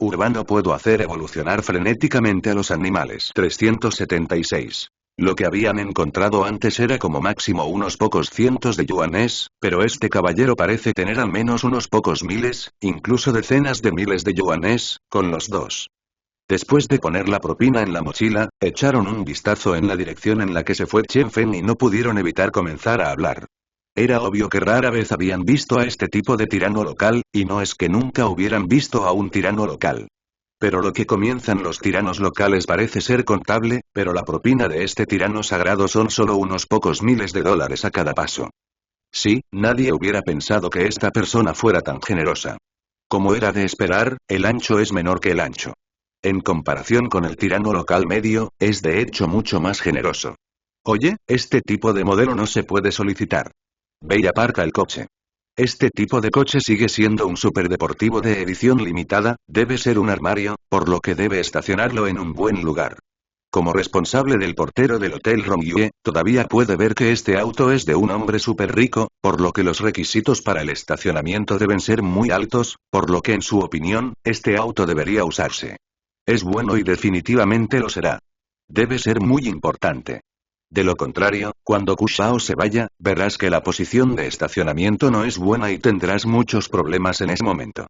Urbano puedo hacer evolucionar frenéticamente a los animales. 376. Lo que habían encontrado antes era como máximo unos pocos cientos de yuanes, pero este caballero parece tener al menos unos pocos miles, incluso decenas de miles de yuanes, con los dos. Después de poner la propina en la mochila, echaron un vistazo en la dirección en la que se fue Chen Fen y no pudieron evitar comenzar a hablar. Era obvio que rara vez habían visto a este tipo de tirano local, y no es que nunca hubieran visto a un tirano local. Pero lo que comienzan los tiranos locales parece ser contable, pero la propina de este tirano sagrado son solo unos pocos miles de dólares a cada paso. Sí, nadie hubiera pensado que esta persona fuera tan generosa. Como era de esperar, el ancho es menor que el ancho. En comparación con el tirano local medio, es de hecho mucho más generoso. Oye, este tipo de modelo no se puede solicitar. Ve y aparca el coche. Este tipo de coche sigue siendo un superdeportivo de edición limitada, debe ser un armario, por lo que debe estacionarlo en un buen lugar. Como responsable del portero del Hotel Rongyue, todavía puede ver que este auto es de un hombre súper rico, por lo que los requisitos para el estacionamiento deben ser muy altos, por lo que en su opinión, este auto debería usarse. Es bueno y definitivamente lo será. Debe ser muy importante. De lo contrario, cuando Kushao se vaya, verás que la posición de estacionamiento no es buena y tendrás muchos problemas en ese momento.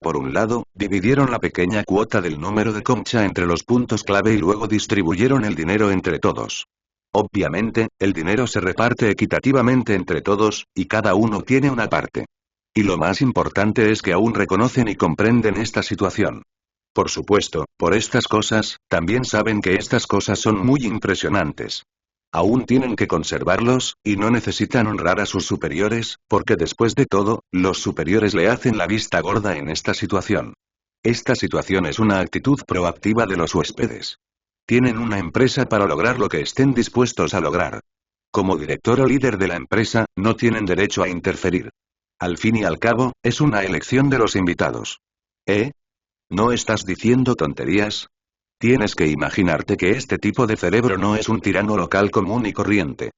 Por un lado, dividieron la pequeña cuota del número de concha entre los puntos clave y luego distribuyeron el dinero entre todos. Obviamente, el dinero se reparte equitativamente entre todos, y cada uno tiene una parte. Y lo más importante es que aún reconocen y comprenden esta situación. Por supuesto, por estas cosas, también saben que estas cosas son muy impresionantes. Aún tienen que conservarlos, y no necesitan honrar a sus superiores, porque después de todo, los superiores le hacen la vista gorda en esta situación. Esta situación es una actitud proactiva de los huéspedes. Tienen una empresa para lograr lo que estén dispuestos a lograr. Como director o líder de la empresa, no tienen derecho a interferir. Al fin y al cabo, es una elección de los invitados. ¿Eh? ¿No estás diciendo tonterías? Tienes que imaginarte que este tipo de cerebro no es un tirano local común y corriente.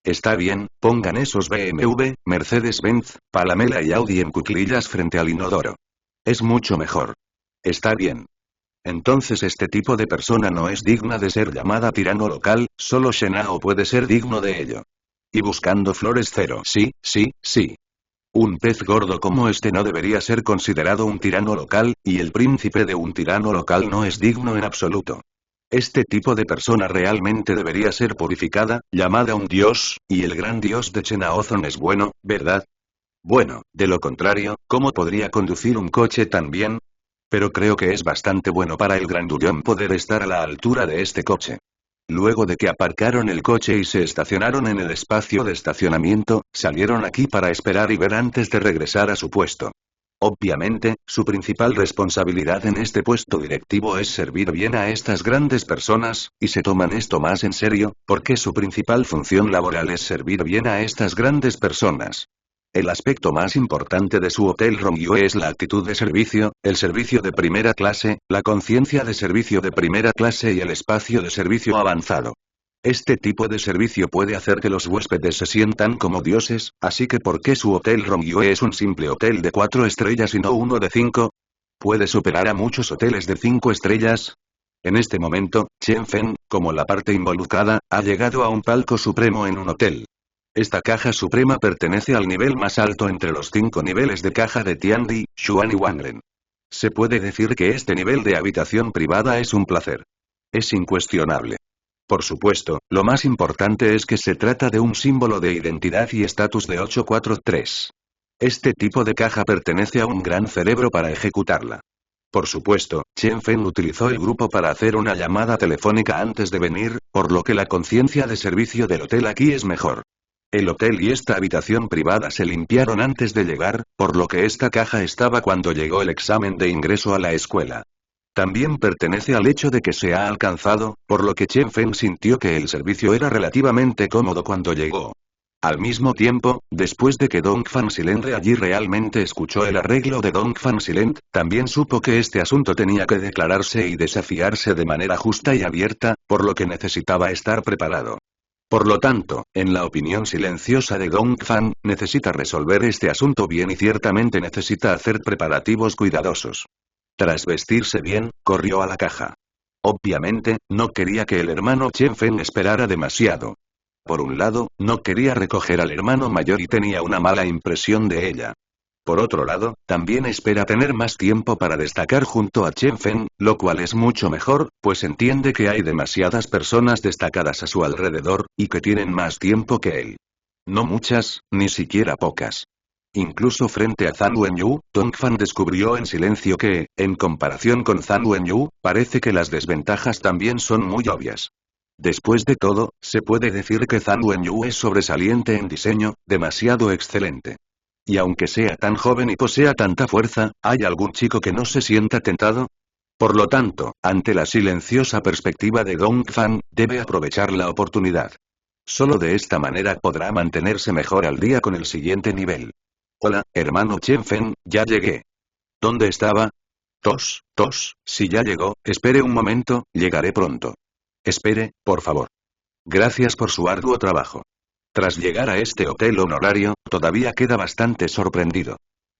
Está bien, pongan esos BMW, Mercedes-Benz, Palamela y Audi en cuclillas frente al inodoro. Es mucho mejor. Está bien. Entonces este tipo de persona no es digna de ser llamada tirano local, solo Shenao puede ser digno de ello. Y buscando flores cero. Sí, sí, sí. Un pez gordo como este no debería ser considerado un tirano local, y el príncipe de un tirano local no es digno en absoluto. Este tipo de persona realmente debería ser purificada, llamada un dios, y el gran dios de Chenaozon es bueno, ¿verdad? Bueno, de lo contrario, ¿cómo podría conducir un coche tan bien? Pero creo que es bastante bueno para el grandullón poder estar a la altura de este coche. Luego de que aparcaron el coche y se estacionaron en el espacio de estacionamiento, salieron aquí para esperar y ver antes de regresar a su puesto. Obviamente, su principal responsabilidad en este puesto directivo es servir bien a estas grandes personas, y se toman esto más en serio, porque su principal función laboral es servir bien a estas grandes personas. El aspecto más importante de su Hotel Rongyue es la actitud de servicio, el servicio de primera clase, la conciencia de servicio de primera clase y el espacio de servicio avanzado. Este tipo de servicio puede hacer que los huéspedes se sientan como dioses, así que ¿por qué su Hotel Rongyue es un simple hotel de 4 estrellas y no uno de 5? ¿Puede superar a muchos hoteles de 5 estrellas? En este momento, Chen Fen, como la parte involucrada, ha llegado a un palco supremo en un hotel. Esta caja suprema pertenece al nivel más alto entre los 5 niveles de caja de Tiandi, Xuan y Wangren. Se puede decir que este nivel de habitación privada es un placer. Es incuestionable. Por supuesto, lo más importante es que se trata de un símbolo de identidad y estatus de 843. Este tipo de caja pertenece a un gran cerebro para ejecutarla. Por supuesto, Chen Fen utilizó el grupo para hacer una llamada telefónica antes de venir, por lo que la conciencia de servicio del hotel aquí es mejor. El hotel y esta habitación privada se limpiaron antes de llegar, por lo que esta caja estaba cuando llegó el examen de ingreso a la escuela. También pertenece al hecho de que se ha alcanzado, por lo que Chen Fen sintió que el servicio era relativamente cómodo cuando llegó. Al mismo tiempo, después de que Dongfang Silent allí realmente escuchó el arreglo de Dongfang Silent, también supo que este asunto tenía que declararse y desafiarse de manera justa y abierta, por lo que necesitaba estar preparado. Por lo tanto, en la opinión silenciosa de Dongfang, necesita resolver este asunto bien y ciertamente necesita hacer preparativos cuidadosos. Tras vestirse bien, corrió a la caja. Obviamente, no quería que el hermano Chen Feng esperara demasiado. Por un lado, no quería recoger al hermano mayor y tenía una mala impresión de ella. Por otro lado, también espera tener más tiempo para destacar junto a Chen Feng, lo cual es mucho mejor, pues entiende que hay demasiadas personas destacadas a su alrededor, y que tienen más tiempo que él. No muchas, ni siquiera pocas. Incluso frente a Zhang Wenyu, Dongfan descubrió en silencio que, en comparación con Zhang Wenyu, parece que las desventajas también son muy obvias. Después de todo, se puede decir que Zhang Wenyu es sobresaliente en diseño, demasiado excelente. Y aunque sea tan joven y posea tanta fuerza, ¿hay algún chico que no se sienta tentado? Por lo tanto, ante la silenciosa perspectiva de Dongfan, debe aprovechar la oportunidad. Solo de esta manera podrá mantenerse mejor al día con el siguiente nivel. Hola, hermano Chen Feng, ya llegué. ¿Dónde estaba? Si ya llegó, espere un momento, llegaré pronto. Espere, por favor. Gracias por su arduo trabajo. Tras llegar a este hotel honorario, todavía queda bastante sorprendido.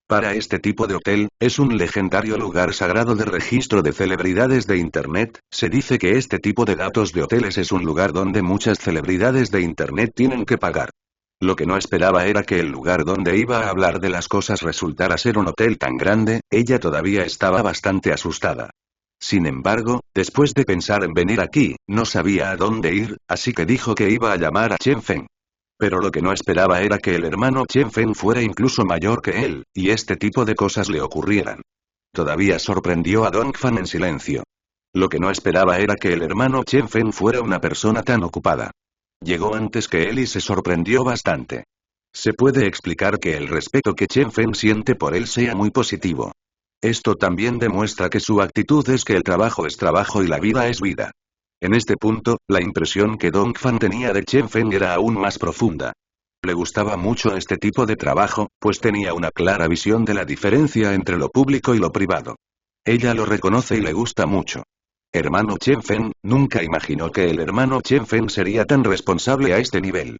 Para este tipo de hotel, es un legendario lugar sagrado de registro de celebridades de Internet, se dice que este tipo de datos de hoteles es un lugar donde muchas celebridades de Internet tienen que pagar. Lo que no esperaba era que el lugar donde iba a hablar de las cosas resultara ser un hotel tan grande, ella todavía estaba bastante asustada. Sin embargo, después de pensar en venir aquí, no sabía a dónde ir, así que dijo que iba a llamar a Chen Feng. Pero lo que no esperaba era que el hermano Chen Feng fuera incluso mayor que él, y este tipo de cosas le ocurrieran. Todavía sorprendió a Dongfan en silencio. Lo que no esperaba era que el hermano Chen Feng fuera una persona tan ocupada. Llegó antes que él y se sorprendió bastante. Se puede explicar que el respeto que Chen Feng siente por él sea muy positivo. Esto también demuestra que su actitud es que el trabajo es trabajo y la vida es vida. En este punto, la impresión que Dongfan tenía de Chen Feng era aún más profunda. Le gustaba mucho este tipo de trabajo, pues tenía una clara visión de la diferencia entre lo público y lo privado. Ella lo reconoce y le gusta mucho. Hermano Chen Feng, nunca imaginó que el hermano Chen Feng sería tan responsable a este nivel.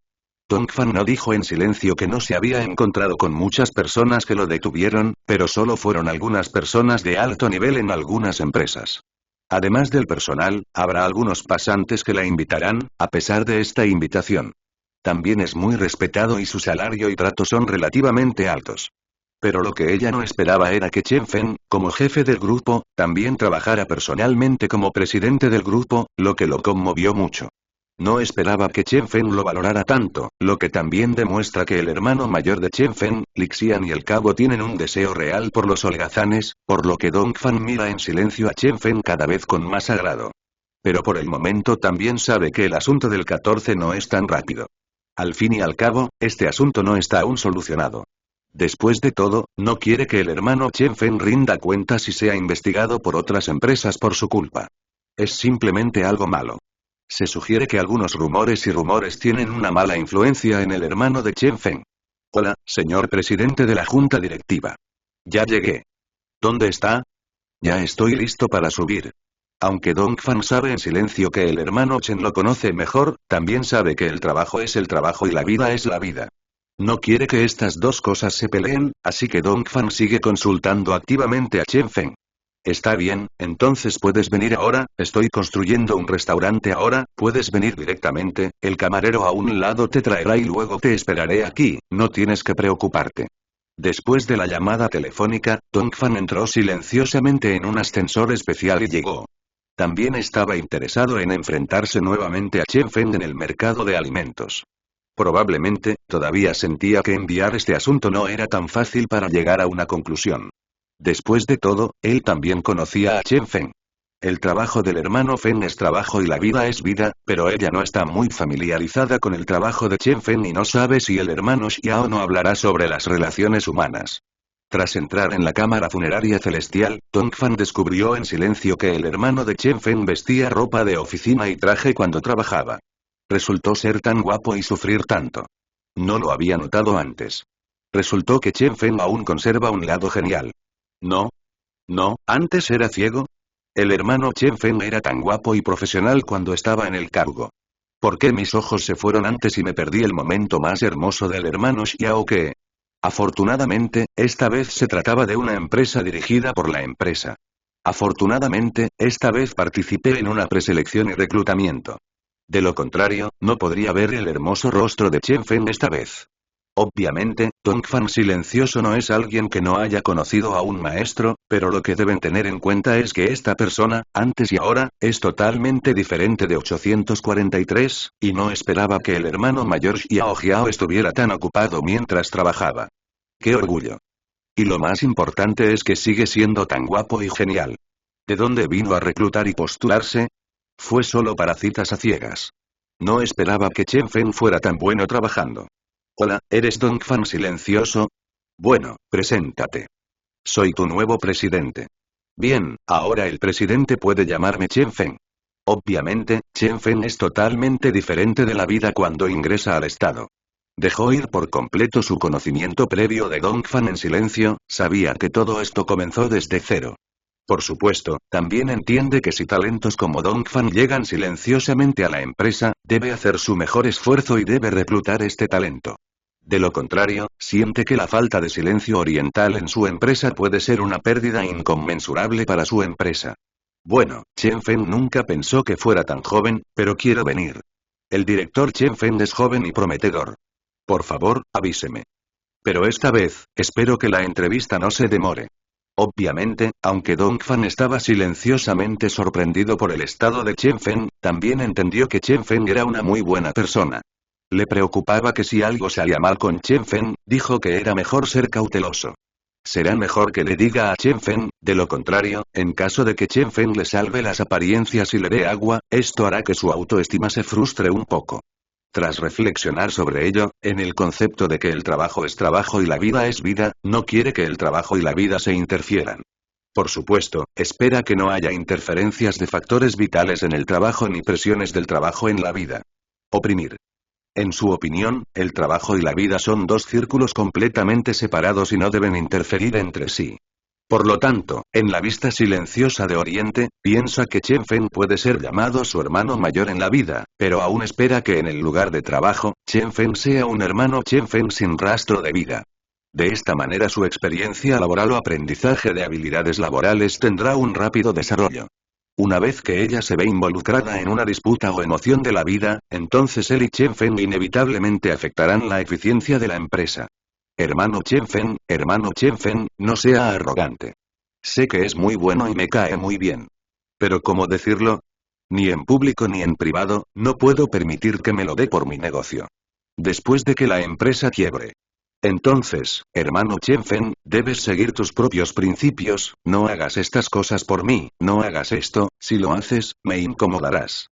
Dongfan no dijo en silencio que no se había encontrado con muchas personas que lo detuvieron, pero solo fueron algunas personas de alto nivel en algunas empresas. Además del personal, habrá algunos pasantes que la invitarán, a pesar de esta invitación. También es muy respetado y su salario y trato son relativamente altos. Pero lo que ella no esperaba era que Chen Feng, como jefe del grupo, también trabajara personalmente como presidente del grupo, lo que lo conmovió mucho. No esperaba que Chen Feng lo valorara tanto, lo que también demuestra que el hermano mayor de Chen Feng, Lixian y el cabo tienen un deseo real por los holgazanes, por lo que Dongfan mira en silencio a Chen Feng cada vez con más agrado. Pero por el momento también sabe que el asunto del 14 no es tan rápido. Al fin y al cabo, este asunto no está aún solucionado. Después de todo, no quiere que el hermano Chen Feng rinda cuentas y sea investigado por otras empresas por su culpa. Es simplemente algo malo. Se sugiere que algunos rumores tienen una mala influencia en el hermano de Chen Feng. Hola, señor presidente de la junta directiva. Ya llegué. ¿Dónde está? Ya estoy listo para subir. Aunque Dongfan sabe en silencio que el hermano Chen lo conoce mejor, también sabe que el trabajo es el trabajo y la vida es la vida. No quiere que estas dos cosas se peleen, así que Dongfan sigue consultando activamente a Chen Feng. Está bien, entonces puedes venir ahora, estoy construyendo un restaurante ahora, puedes venir directamente, el camarero a un lado te traerá y luego te esperaré aquí, no tienes que preocuparte. Después de la llamada telefónica, Dongfan entró silenciosamente en un ascensor especial y llegó. También estaba interesado en enfrentarse nuevamente a Chen Feng en el mercado de alimentos. Probablemente, todavía sentía que enviar este asunto no era tan fácil para llegar a una conclusión. Después de todo, él también conocía a Chen Feng. El trabajo del hermano Feng es trabajo y la vida es vida, pero ella no está muy familiarizada con el trabajo de Chen Feng y no sabe si el hermano Xiao no hablará sobre las relaciones humanas. Tras entrar en la cámara funeraria celestial, Dongfan descubrió en silencio que el hermano de Chen Feng vestía ropa de oficina y traje cuando trabajaba. Resultó ser tan guapo y sufrir tanto. No lo había notado antes. Resultó que Chen Feng aún conserva un lado genial. No. No, ¿antes era ciego? El hermano Chen Feng era tan guapo y profesional cuando estaba en el cargo. ¿Por qué mis ojos se fueron antes y me perdí el momento más hermoso del hermano Xiao que? Afortunadamente, esta vez se trataba de una empresa dirigida por la empresa. Afortunadamente, esta vez participé en una preselección y reclutamiento. De lo contrario, no podría ver el hermoso rostro de Chen Feng esta vez. Obviamente, Dongfan silencioso no es alguien que no haya conocido a un maestro, pero lo que deben tener en cuenta es que esta persona, antes y ahora, es totalmente diferente de 843, y no esperaba que el hermano mayor Xiao Jiao estuviera tan ocupado mientras trabajaba. ¡Qué orgullo! Y lo más importante es que sigue siendo tan guapo y genial. ¿De dónde vino a reclutar y postularse? Fue solo para citas a ciegas. No esperaba que Chen Feng fuera tan bueno trabajando. Hola, ¿eres Dongfan silencioso? Bueno, preséntate. Soy tu nuevo presidente. Bien, ahora el presidente puede llamarme Chen Feng. Obviamente, Chen Feng es totalmente diferente de la vida cuando ingresa al estado. Dejó ir por completo su conocimiento previo de Dongfan en silencio, sabía que todo esto comenzó desde cero. Por supuesto, también entiende que si talentos como Dongfan llegan silenciosamente a la empresa, debe hacer su mejor esfuerzo y debe reclutar este talento. De lo contrario, siente que la falta de silencio oriental en su empresa puede ser una pérdida inconmensurable para su empresa. Bueno, Chen Feng nunca pensó que fuera tan joven, pero quiero venir. El director Chen Feng es joven y prometedor. Por favor, avíseme. Pero esta vez, espero que la entrevista no se demore. Obviamente, aunque Dongfan estaba silenciosamente sorprendido por el estado de Chen Feng, también entendió que Chen Feng era una muy buena persona. Le preocupaba que si algo salía mal con Chen Feng, dijo que era mejor ser cauteloso. Será mejor que le diga a Chen Feng, de lo contrario, en caso de que Chen Feng le salve las apariencias y le dé agua, esto hará que su autoestima se frustre un poco. Tras reflexionar sobre ello, en el concepto de que el trabajo es trabajo y la vida es vida, no quiere que el trabajo y la vida se interfieran. Por supuesto, espera que no haya interferencias de factores vitales en el trabajo ni presiones del trabajo en la vida. Oprimir. En su opinión, el trabajo y la vida son dos círculos completamente separados y no deben interferir entre sí. Por lo tanto, en la vista silenciosa de Oriente, piensa que Chen Feng puede ser llamado su hermano mayor en la vida, pero aún espera que en el lugar de trabajo, Chen Feng sea un hermano Chen Feng sin rastro de vida. De esta manera su experiencia laboral o aprendizaje de habilidades laborales tendrá un rápido desarrollo. Una vez que ella se ve involucrada en una disputa o emoción de la vida, entonces él y Chen Feng inevitablemente afectarán la eficiencia de la empresa. Hermano Chen Feng, no sea arrogante. Sé que es muy bueno y me cae muy bien. Pero ¿cómo decirlo? Ni en público ni en privado, no puedo permitir que me lo dé por mi negocio. Después de que la empresa quiebre. Entonces, hermano Chen Feng, debes seguir tus propios principios, no hagas estas cosas por mí, no hagas esto, si lo haces, me incomodarás.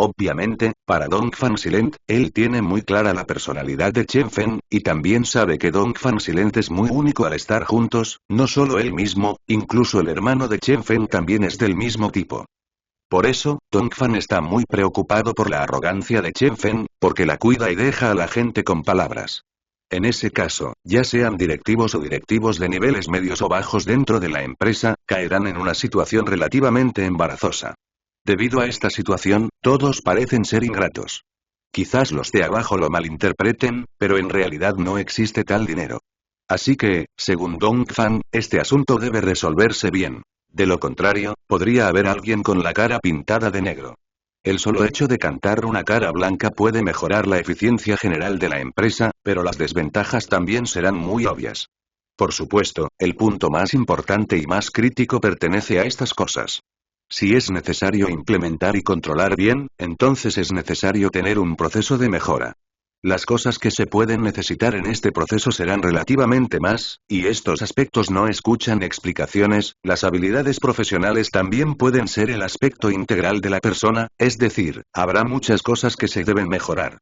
Obviamente, para Dongfan Silent, él tiene muy clara la personalidad de Chen Feng, y también sabe que Dongfan Silent es muy único al estar juntos, no solo él mismo, incluso el hermano de Chen Feng también es del mismo tipo. Por eso, Dongfan está muy preocupado por la arrogancia de Chen Feng, porque la cuida y deja a la gente con palabras. En ese caso, ya sean directivos o directivos de niveles medios o bajos dentro de la empresa, caerán en una situación relativamente embarazosa. Debido a esta situación, todos parecen ser ingratos. Quizás los de abajo lo malinterpreten, pero en realidad no existe tal dinero. Así que, según Dongfan, este asunto debe resolverse bien. De lo contrario, podría haber alguien con la cara pintada de negro. El solo hecho de cantar una cara blanca puede mejorar la eficiencia general de la empresa, pero las desventajas también serán muy obvias. Por supuesto, el punto más importante y más crítico pertenece a estas cosas. Si es necesario implementar y controlar bien, entonces es necesario tener un proceso de mejora. Las cosas que se pueden necesitar en este proceso serán relativamente más, y estos aspectos no escuchan explicaciones, las habilidades profesionales también pueden ser el aspecto integral de la persona, es decir, habrá muchas cosas que se deben mejorar.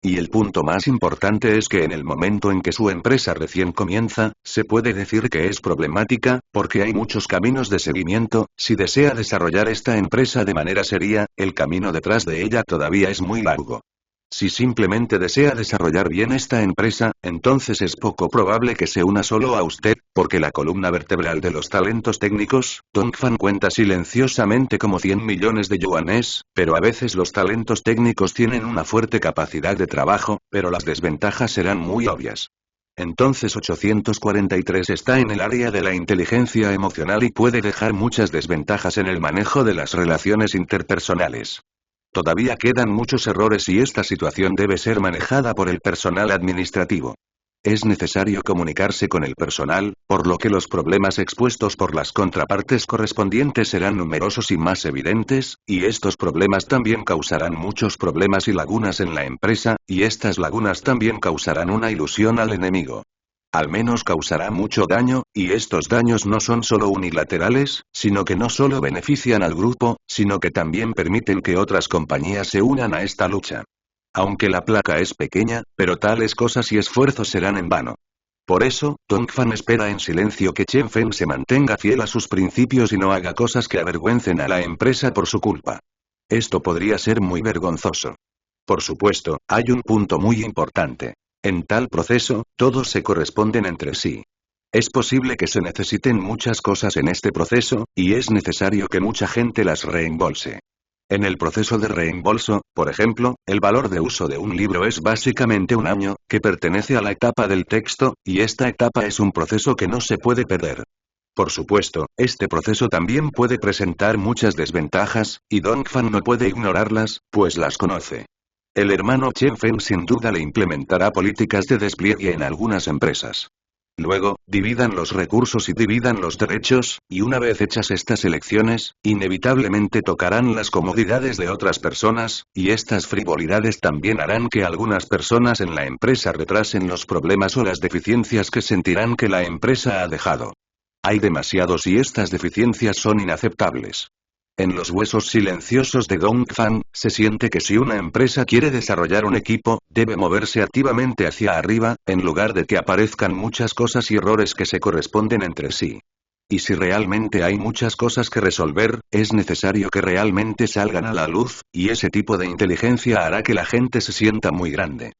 Y el punto más importante es que en el momento en que su empresa recién comienza, se puede decir que es problemática, porque hay muchos caminos de seguimiento, si desea desarrollar esta empresa de manera seria, el camino detrás de ella todavía es muy largo. Si simplemente desea desarrollar bien esta empresa, entonces es poco probable que se una solo a usted, porque la columna vertebral de los talentos técnicos, Dongfan cuenta silenciosamente como 100 millones de yuanes, pero a veces los talentos técnicos tienen una fuerte capacidad de trabajo, pero las desventajas serán muy obvias. Entonces 843 está en el área de la inteligencia emocional y puede dejar muchas desventajas en el manejo de las relaciones interpersonales. Todavía quedan muchos errores y esta situación debe ser manejada por el personal administrativo. Es necesario comunicarse con el personal, por lo que los problemas expuestos por las contrapartes correspondientes serán numerosos y más evidentes, y estos problemas también causarán muchos problemas y lagunas en la empresa, y estas lagunas también causarán una ilusión al enemigo. Al menos causará mucho daño, y estos daños no son solo unilaterales, sino que no solo benefician al grupo, sino que también permiten que otras compañías se unan a esta lucha. Aunque la placa es pequeña, pero tales cosas y esfuerzos serán en vano. Por eso, Dongfan espera en silencio que Chen Feng se mantenga fiel a sus principios y no haga cosas que avergüencen a la empresa por su culpa. Esto podría ser muy vergonzoso. Por supuesto, hay un punto muy importante. En tal proceso, todos se corresponden entre sí. Es posible que se necesiten muchas cosas en este proceso, y es necesario que mucha gente las reembolse. En el proceso de reembolso, por ejemplo, el valor de uso de un libro es básicamente un año, que pertenece a la etapa del texto, y esta etapa es un proceso que no se puede perder. Por supuesto, este proceso también puede presentar muchas desventajas, y Dongfan no puede ignorarlas, pues las conoce. El hermano Chen Feng sin duda le implementará políticas de despliegue en algunas empresas. Luego, dividan los recursos y dividan los derechos, y una vez hechas estas elecciones, inevitablemente tocarán las comodidades de otras personas, y estas frivolidades también harán que algunas personas en la empresa retrasen los problemas o las deficiencias que sentirán que la empresa ha dejado. Hay demasiados y estas deficiencias son inaceptables. En los huesos silenciosos de Dongfan, se siente que si una empresa quiere desarrollar un equipo, debe moverse activamente hacia arriba, en lugar de que aparezcan muchas cosas y errores que se corresponden entre sí. Y si realmente hay muchas cosas que resolver, es necesario que realmente salgan a la luz, y ese tipo de inteligencia hará que la gente se sienta muy grande.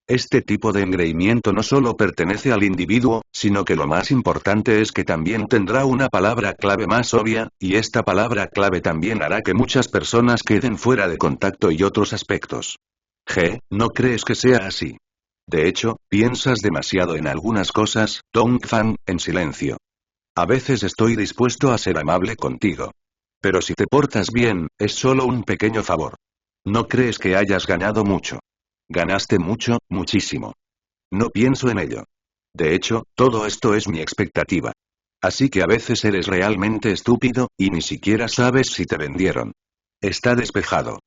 Este tipo de engreimiento no solo pertenece al individuo, sino que lo más importante es que también tendrá una palabra clave más obvia, y esta palabra clave también hará que muchas personas queden fuera de contacto y otros aspectos. ¿No crees que sea así? De hecho, piensas demasiado en algunas cosas, Dongfan, en silencio. A veces estoy dispuesto a ser amable contigo. Pero si te portas bien, es solo un pequeño favor. No crees que hayas ganado mucho. Ganaste mucho, muchísimo. No pienso en ello. De hecho, todo esto es mi expectativa. Así que a veces eres realmente estúpido, y ni siquiera sabes si te vendieron. Está despejado.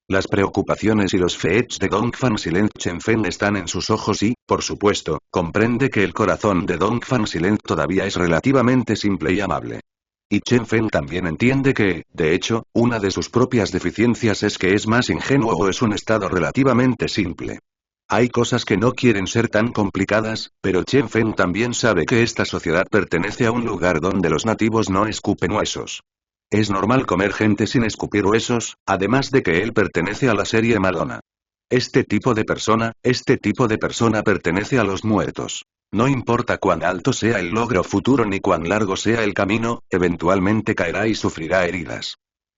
Las preocupaciones y los feeds de Dongfan Silent Chenfen están en sus ojos y, por supuesto, comprende que el corazón de Dongfan Silent todavía es relativamente simple y amable. Y Chen Feng también entiende que, de hecho, una de sus propias deficiencias es que es más ingenuo o es un estado relativamente simple. Hay cosas que no quieren ser tan complicadas, pero Chen Feng también sabe que esta sociedad pertenece a un lugar donde los nativos no escupen huesos. Es normal comer gente sin escupir huesos, además de que él pertenece a la serie Madonna. Este tipo de persona pertenece a los muertos. No importa cuán alto sea el logro futuro ni cuán largo sea el camino, eventualmente caerá y sufrirá heridas.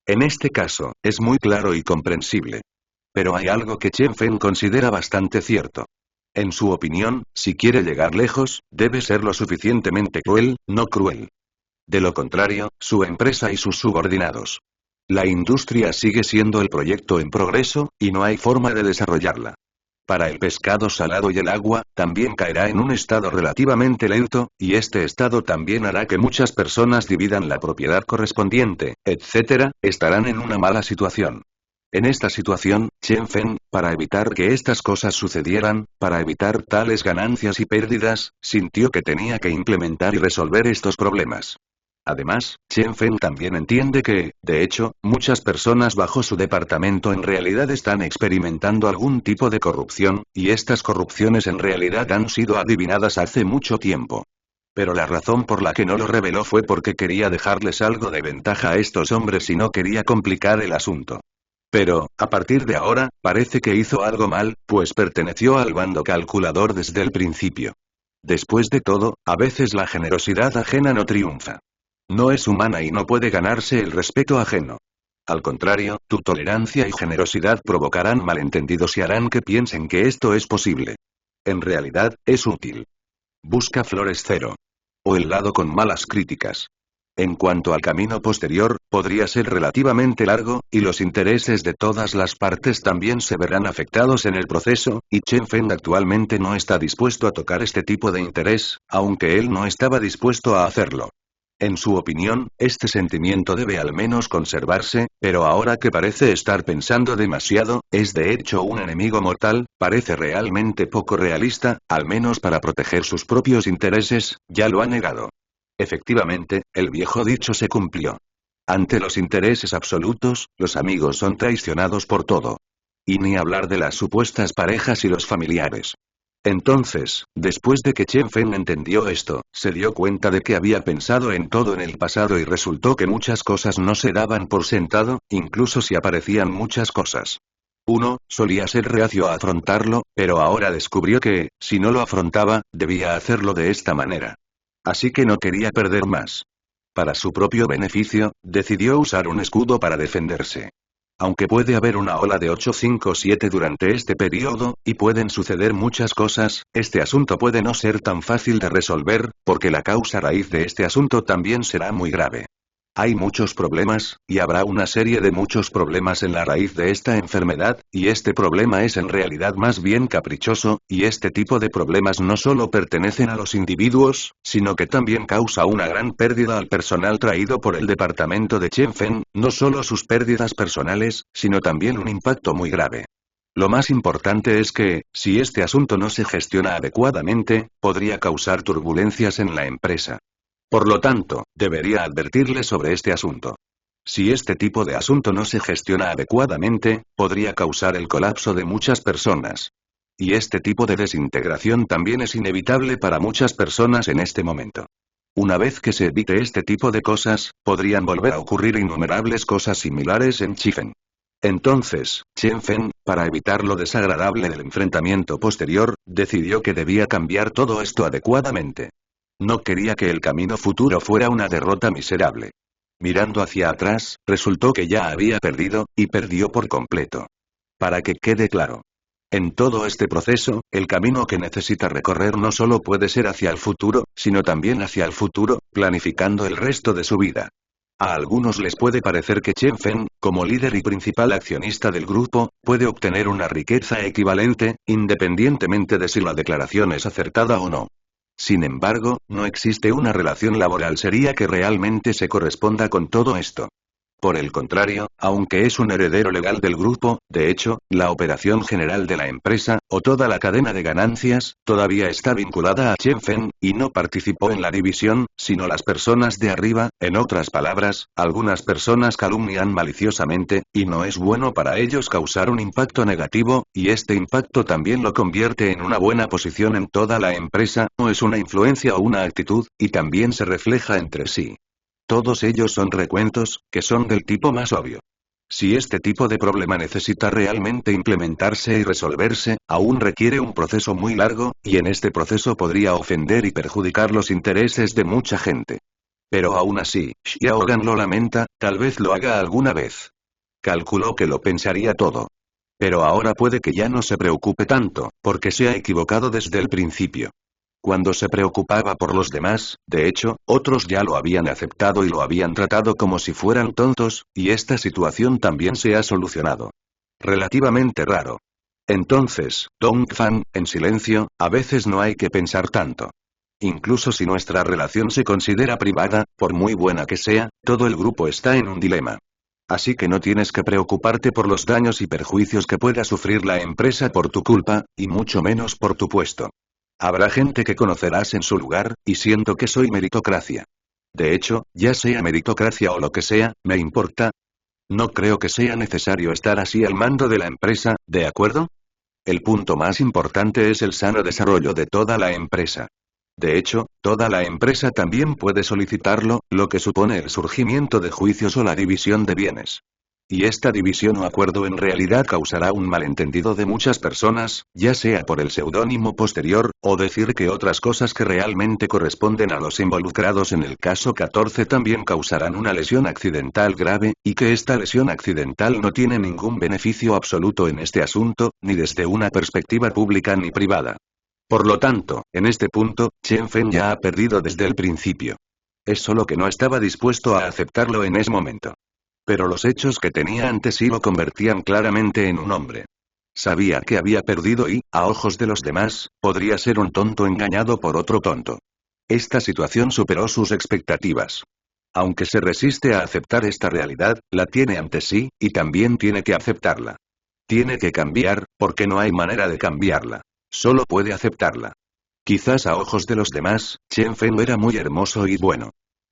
En este caso, es muy claro y comprensible. Pero hay algo que Chen Feng considera bastante cierto. En su opinión, si quiere llegar lejos, debe ser lo suficientemente cruel, no cruel. De lo contrario, su empresa y sus subordinados. La industria sigue siendo el proyecto en progreso, y no hay forma de desarrollarla. Para el pescado salado y el agua, también caerá en un estado relativamente lento, y este estado también hará que muchas personas dividan la propiedad correspondiente, etc., estarán en una mala situación. En esta situación, Chen Feng, para evitar que estas cosas sucedieran, para evitar tales ganancias y pérdidas, sintió que tenía que implementar y resolver estos problemas. Además, Chen Feng también entiende que, de hecho, muchas personas bajo su departamento en realidad están experimentando algún tipo de corrupción, y estas corrupciones en realidad han sido adivinadas hace mucho tiempo. Pero la razón por la que no lo reveló fue porque quería dejarles algo de ventaja a estos hombres y no quería complicar el asunto. Pero, a partir de ahora, parece que hizo algo mal, pues perteneció al bando calculador desde el principio. Después de todo, a veces la generosidad ajena no triunfa. No es humana y no puede ganarse el respeto ajeno. Al contrario, tu tolerancia y generosidad provocarán malentendidos y harán que piensen que esto es posible. En realidad, es útil. Busca flores cero. O el lado con malas críticas. En cuanto al camino posterior, podría ser relativamente largo, y los intereses de todas las partes también se verán afectados en el proceso, y Chen Feng actualmente no está dispuesto a tocar este tipo de interés, aunque él no estaba dispuesto a hacerlo. En su opinión, este sentimiento debe al menos conservarse, pero ahora que parece estar pensando demasiado, es de hecho un enemigo mortal, parece realmente poco realista, al menos para proteger sus propios intereses, ya lo ha negado. Efectivamente, el viejo dicho se cumplió. Ante los intereses absolutos, los amigos son traicionados por todo. Y ni hablar de las supuestas parejas y los familiares. Entonces, después de que Chen Feng entendió esto, se dio cuenta de que había pensado en todo en el pasado y resultó que muchas cosas no se daban por sentado, incluso si aparecían muchas cosas. Uno, solía ser reacio a afrontarlo, pero ahora descubrió que, si no lo afrontaba, debía hacerlo de esta manera. Así que no quería perder más. Para su propio beneficio, decidió usar un escudo para defenderse. Aunque puede haber una ola de 857 durante este periodo, y pueden suceder muchas cosas, este asunto puede no ser tan fácil de resolver, porque la causa raíz de este asunto también será muy grave. Hay muchos problemas, y habrá una serie de muchos problemas en la raíz de esta enfermedad, y este problema es en realidad más bien caprichoso, y este tipo de problemas no solo pertenecen a los individuos, sino que también causa una gran pérdida al personal traído por el departamento de Chen Feng, no solo sus pérdidas personales, sino también un impacto muy grave. Lo más importante es que, si este asunto no se gestiona adecuadamente, podría causar turbulencias en la empresa. Por lo tanto, debería advertirle sobre este asunto. Si este tipo de asunto no se gestiona adecuadamente, podría causar el colapso de muchas personas. Y este tipo de desintegración también es inevitable para muchas personas en este momento. Una vez que se evite este tipo de cosas, podrían volver a ocurrir innumerables cosas similares en Chifen. Entonces, Chen Feng, para evitar lo desagradable del enfrentamiento posterior, decidió que debía cambiar todo esto adecuadamente. No quería que el camino futuro fuera una derrota miserable. Mirando hacia atrás, resultó que ya había perdido, y perdió por completo. Para que quede claro. En todo este proceso, el camino que necesita recorrer no solo puede ser hacia el futuro, sino también hacia el futuro, planificando el resto de su vida. A algunos les puede parecer que Chen Feng, como líder y principal accionista del grupo, puede obtener una riqueza equivalente, independientemente de si la declaración es acertada o no. Sin embargo, no existe una relación laboral seria que realmente se corresponda con todo esto. Por el contrario, aunque es un heredero legal del grupo, de hecho, la operación general de la empresa, o toda la cadena de ganancias, todavía está vinculada a Chen Feng, y no participó en la división, sino las personas de arriba, en otras palabras, algunas personas calumnian maliciosamente, y no es bueno para ellos causar un impacto negativo, y este impacto también lo convierte en una buena posición en toda la empresa, no es una influencia o una actitud, y también se refleja entre sí. Todos ellos son recuentos, que son del tipo más obvio. Si este tipo de problema necesita realmente implementarse y resolverse, aún requiere un proceso muy largo, y en este proceso podría ofender y perjudicar los intereses de mucha gente. Pero aún así, Xiaogan lo lamenta, tal vez lo haga alguna vez. Calculó que lo pensaría todo. Pero ahora puede que ya no se preocupe tanto, porque se ha equivocado desde el principio. Cuando se preocupaba por los demás, de hecho, otros ya lo habían aceptado y lo habían tratado como si fueran tontos, y esta situación también se ha solucionado. Relativamente raro. Entonces, Dongfang, en silencio, a veces no hay que pensar tanto. Incluso si nuestra relación se considera privada, por muy buena que sea, todo el grupo está en un dilema. Así que no tienes que preocuparte por los daños y perjuicios que pueda sufrir la empresa por tu culpa, y mucho menos por tu puesto. Habrá gente que conocerás en su lugar, y siento que soy meritocracia. De hecho, ya sea meritocracia o lo que sea, ¿me importa? No creo que sea necesario estar así al mando de la empresa, ¿de acuerdo? El punto más importante es el sano desarrollo de toda la empresa. De hecho, toda la empresa también puede solicitarlo, lo que supone el surgimiento de juicios o la división de bienes. Y esta división o acuerdo en realidad causará un malentendido de muchas personas, ya sea por el seudónimo posterior, o decir que otras cosas que realmente corresponden a los involucrados en el caso 14 también causarán una lesión accidental grave, y que esta lesión accidental no tiene ningún beneficio absoluto en este asunto, ni desde una perspectiva pública ni privada. Por lo tanto, en este punto, Chen Fen ya ha perdido desde el principio. Es solo que no estaba dispuesto a aceptarlo en ese momento. Pero los hechos que tenía ante sí lo convertían claramente en un hombre. Sabía que había perdido y, a ojos de los demás, podría ser un tonto engañado por otro tonto. Esta situación superó sus expectativas. Aunque se resiste a aceptar esta realidad, la tiene ante sí, y también tiene que aceptarla. Tiene que cambiar, porque no hay manera de cambiarla. Solo puede aceptarla. Quizás a ojos de los demás, Chen Fen era muy hermoso y bueno.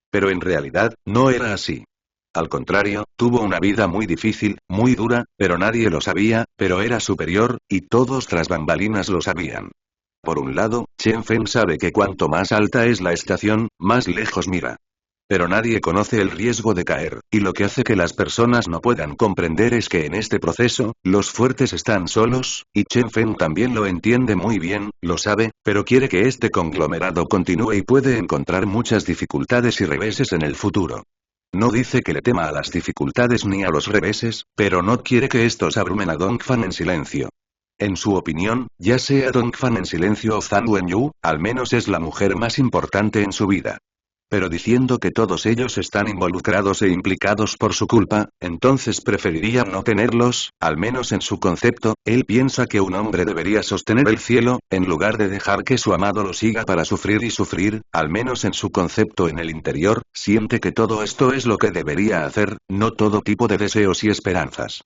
Pero en realidad, no era así. Al contrario, tuvo una vida muy difícil, muy dura, pero nadie lo sabía, pero era superior, y todos tras bambalinas lo sabían. Por un lado, Chen Fen sabe que cuanto más alta es la estación, más lejos mira. Pero nadie conoce el riesgo de caer, y lo que hace que las personas no puedan comprender es que en este proceso, los fuertes están solos, y Chen Fen también lo entiende muy bien, lo sabe, pero quiere que este conglomerado continúe y puede encontrar muchas dificultades y reveses en el futuro. No dice que le tema a las dificultades ni a los reveses, pero no quiere que estos abrumen a Dongfan en silencio. En su opinión, ya sea Dongfan en silencio o Zhang Wenyu, al menos es la mujer más importante en su vida. Pero diciendo que todos ellos están involucrados e implicados por su culpa, entonces preferiría no tenerlos, al menos en su concepto, él piensa que un hombre debería sostener el cielo, en lugar de dejar que su amado lo siga para sufrir y sufrir, al menos en su concepto en el interior, siente que todo esto es lo que debería hacer, no todo tipo de deseos y esperanzas.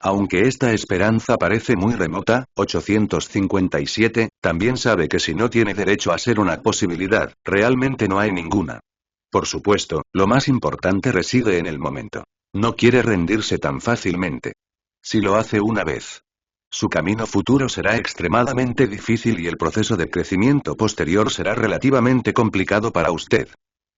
Aunque esta esperanza parece muy remota, 857, también sabe que si no tiene derecho a ser una posibilidad, realmente no hay ninguna. Por supuesto, lo más importante reside en el momento. No quiere rendirse tan fácilmente. Si lo hace una vez, su camino futuro será extremadamente difícil y el proceso de crecimiento posterior será relativamente complicado para usted.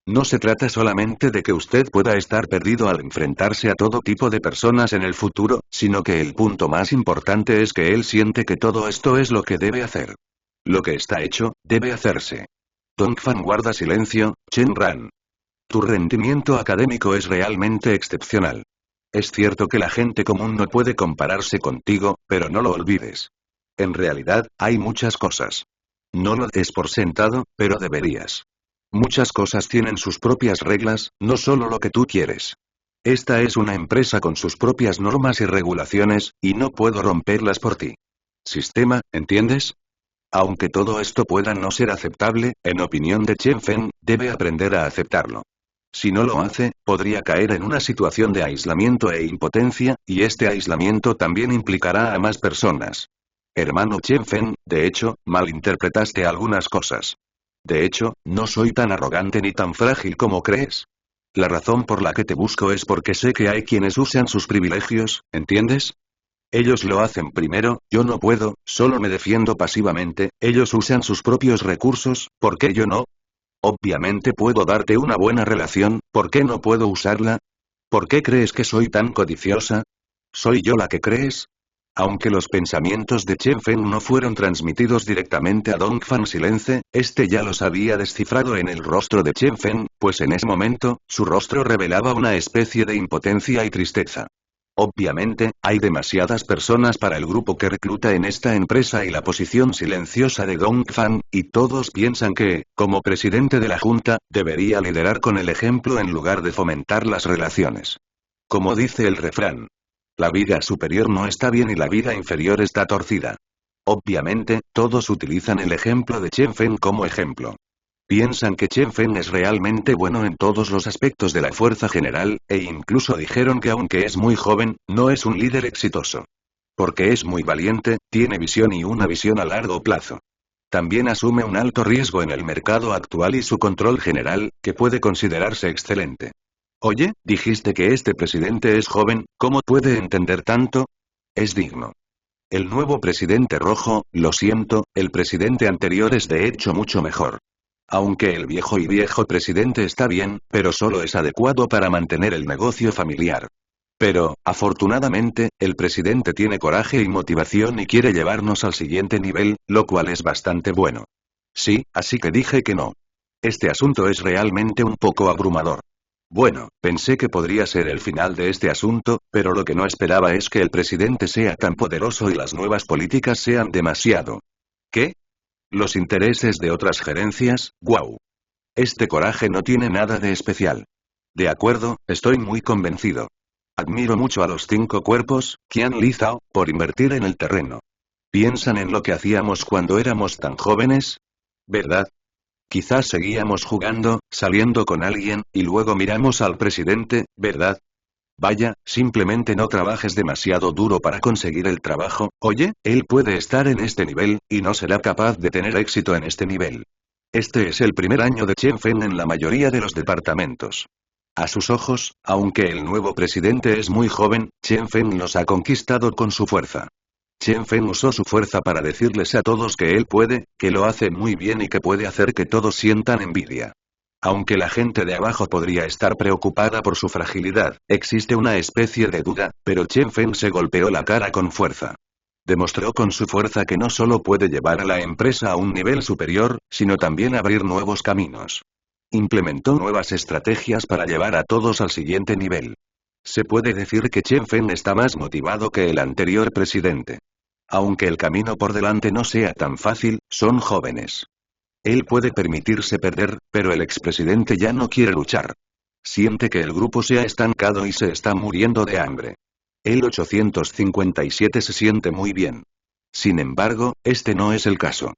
No se trata solamente de que usted pueda estar perdido al enfrentarse a todo tipo de personas en el futuro, sino que el punto más importante es que él siente que todo esto es lo que debe hacer. Lo que está hecho, debe hacerse. Dongfan guarda silencio, Chen Ran. Tu rendimiento académico es realmente excepcional. Es cierto que la gente común no puede compararse contigo, pero no lo olvides. En realidad, hay muchas cosas. No lo des por sentado, pero deberías. Muchas cosas tienen sus propias reglas, no solo lo que tú quieres. Esta es una empresa con sus propias normas y regulaciones, y no puedo romperlas por ti. Sistema, ¿entiendes? Aunque todo esto pueda no ser aceptable, en opinión de Chen Fen, debe aprender a aceptarlo. Si no lo hace, podría caer en una situación de aislamiento e impotencia, y este aislamiento también implicará a más personas. Hermano Chen Fen, de hecho, malinterpretaste algunas cosas. De hecho, no soy tan arrogante ni tan frágil como crees. La razón por la que te busco es porque sé que hay quienes usan sus privilegios, ¿entiendes? Ellos lo hacen primero, yo no puedo, solo me defiendo pasivamente, ellos usan sus propios recursos, ¿por qué yo no? Obviamente puedo darte una buena relación, ¿por qué no puedo usarla? ¿Por qué crees que soy tan codiciosa? ¿Soy yo la que crees? Aunque los pensamientos de Chen Fen no fueron transmitidos directamente a Dongfan Silence, este ya los había descifrado en el rostro de Chen Fen, pues en ese momento, su rostro revelaba una especie de impotencia y tristeza. Obviamente, hay demasiadas personas para el grupo que recluta en esta empresa y la posición silenciosa de Dongfan, y todos piensan que, como presidente de la junta, debería liderar con el ejemplo en lugar de fomentar las relaciones. Como dice el refrán, la vida superior no está bien y la vida inferior está torcida. Obviamente, todos utilizan el ejemplo de Chen Fen como ejemplo. Piensan que Chen Fen es realmente bueno en todos los aspectos de la fuerza general, e incluso dijeron que aunque es muy joven, no es un líder exitoso. Porque es muy valiente, tiene visión y una visión a largo plazo. También asume un alto riesgo en el mercado actual y su control general, que puede considerarse excelente. Oye, dijiste que este presidente es joven, ¿cómo puede entender tanto? Es digno. El nuevo presidente rojo, lo siento, el presidente anterior es de hecho mucho mejor. Aunque el viejo presidente está bien, pero solo es adecuado para mantener el negocio familiar. Pero, afortunadamente, el presidente tiene coraje y motivación y quiere llevarnos al siguiente nivel, lo cual es bastante bueno. Sí, así que dije que no. Este asunto es realmente un poco abrumador. Bueno, pensé que podría ser el final de este asunto, pero lo que no esperaba es que el presidente sea tan poderoso y las nuevas políticas sean demasiado. ¿Qué? Los intereses de otras gerencias, wow. Este coraje no tiene nada de especial. De acuerdo, estoy muy convencido. Admiro mucho a los 5 cuerpos, Qian Li Zhao, por invertir en el terreno. ¿Piensan en lo que hacíamos cuando éramos tan jóvenes? ¿Verdad? Quizás seguíamos jugando, saliendo con alguien, y luego miramos al presidente, ¿verdad? Vaya, simplemente no trabajes demasiado duro para conseguir el trabajo. Oye, él puede estar en este nivel, y no será capaz de tener éxito en este nivel. Este es el primer año de Chen Feng en la mayoría de los departamentos. A sus ojos, aunque el nuevo presidente es muy joven, Chen Feng los ha conquistado con su fuerza. Chen Feng usó su fuerza para decirles a todos que él puede, que lo hace muy bien y que puede hacer que todos sientan envidia. Aunque la gente de abajo podría estar preocupada por su fragilidad, existe una especie de duda, pero Chen Feng se golpeó la cara con fuerza. Demostró con su fuerza que no solo puede llevar a la empresa a un nivel superior, sino también abrir nuevos caminos. Implementó nuevas estrategias para llevar a todos al siguiente nivel. Se puede decir que Chen Feng está más motivado que el anterior presidente. Aunque el camino por delante no sea tan fácil, son jóvenes. Él puede permitirse perder, pero el expresidente ya no quiere luchar. Siente que el grupo se ha estancado y se está muriendo de hambre. El 857 se siente muy bien. Sin embargo, este no es el caso.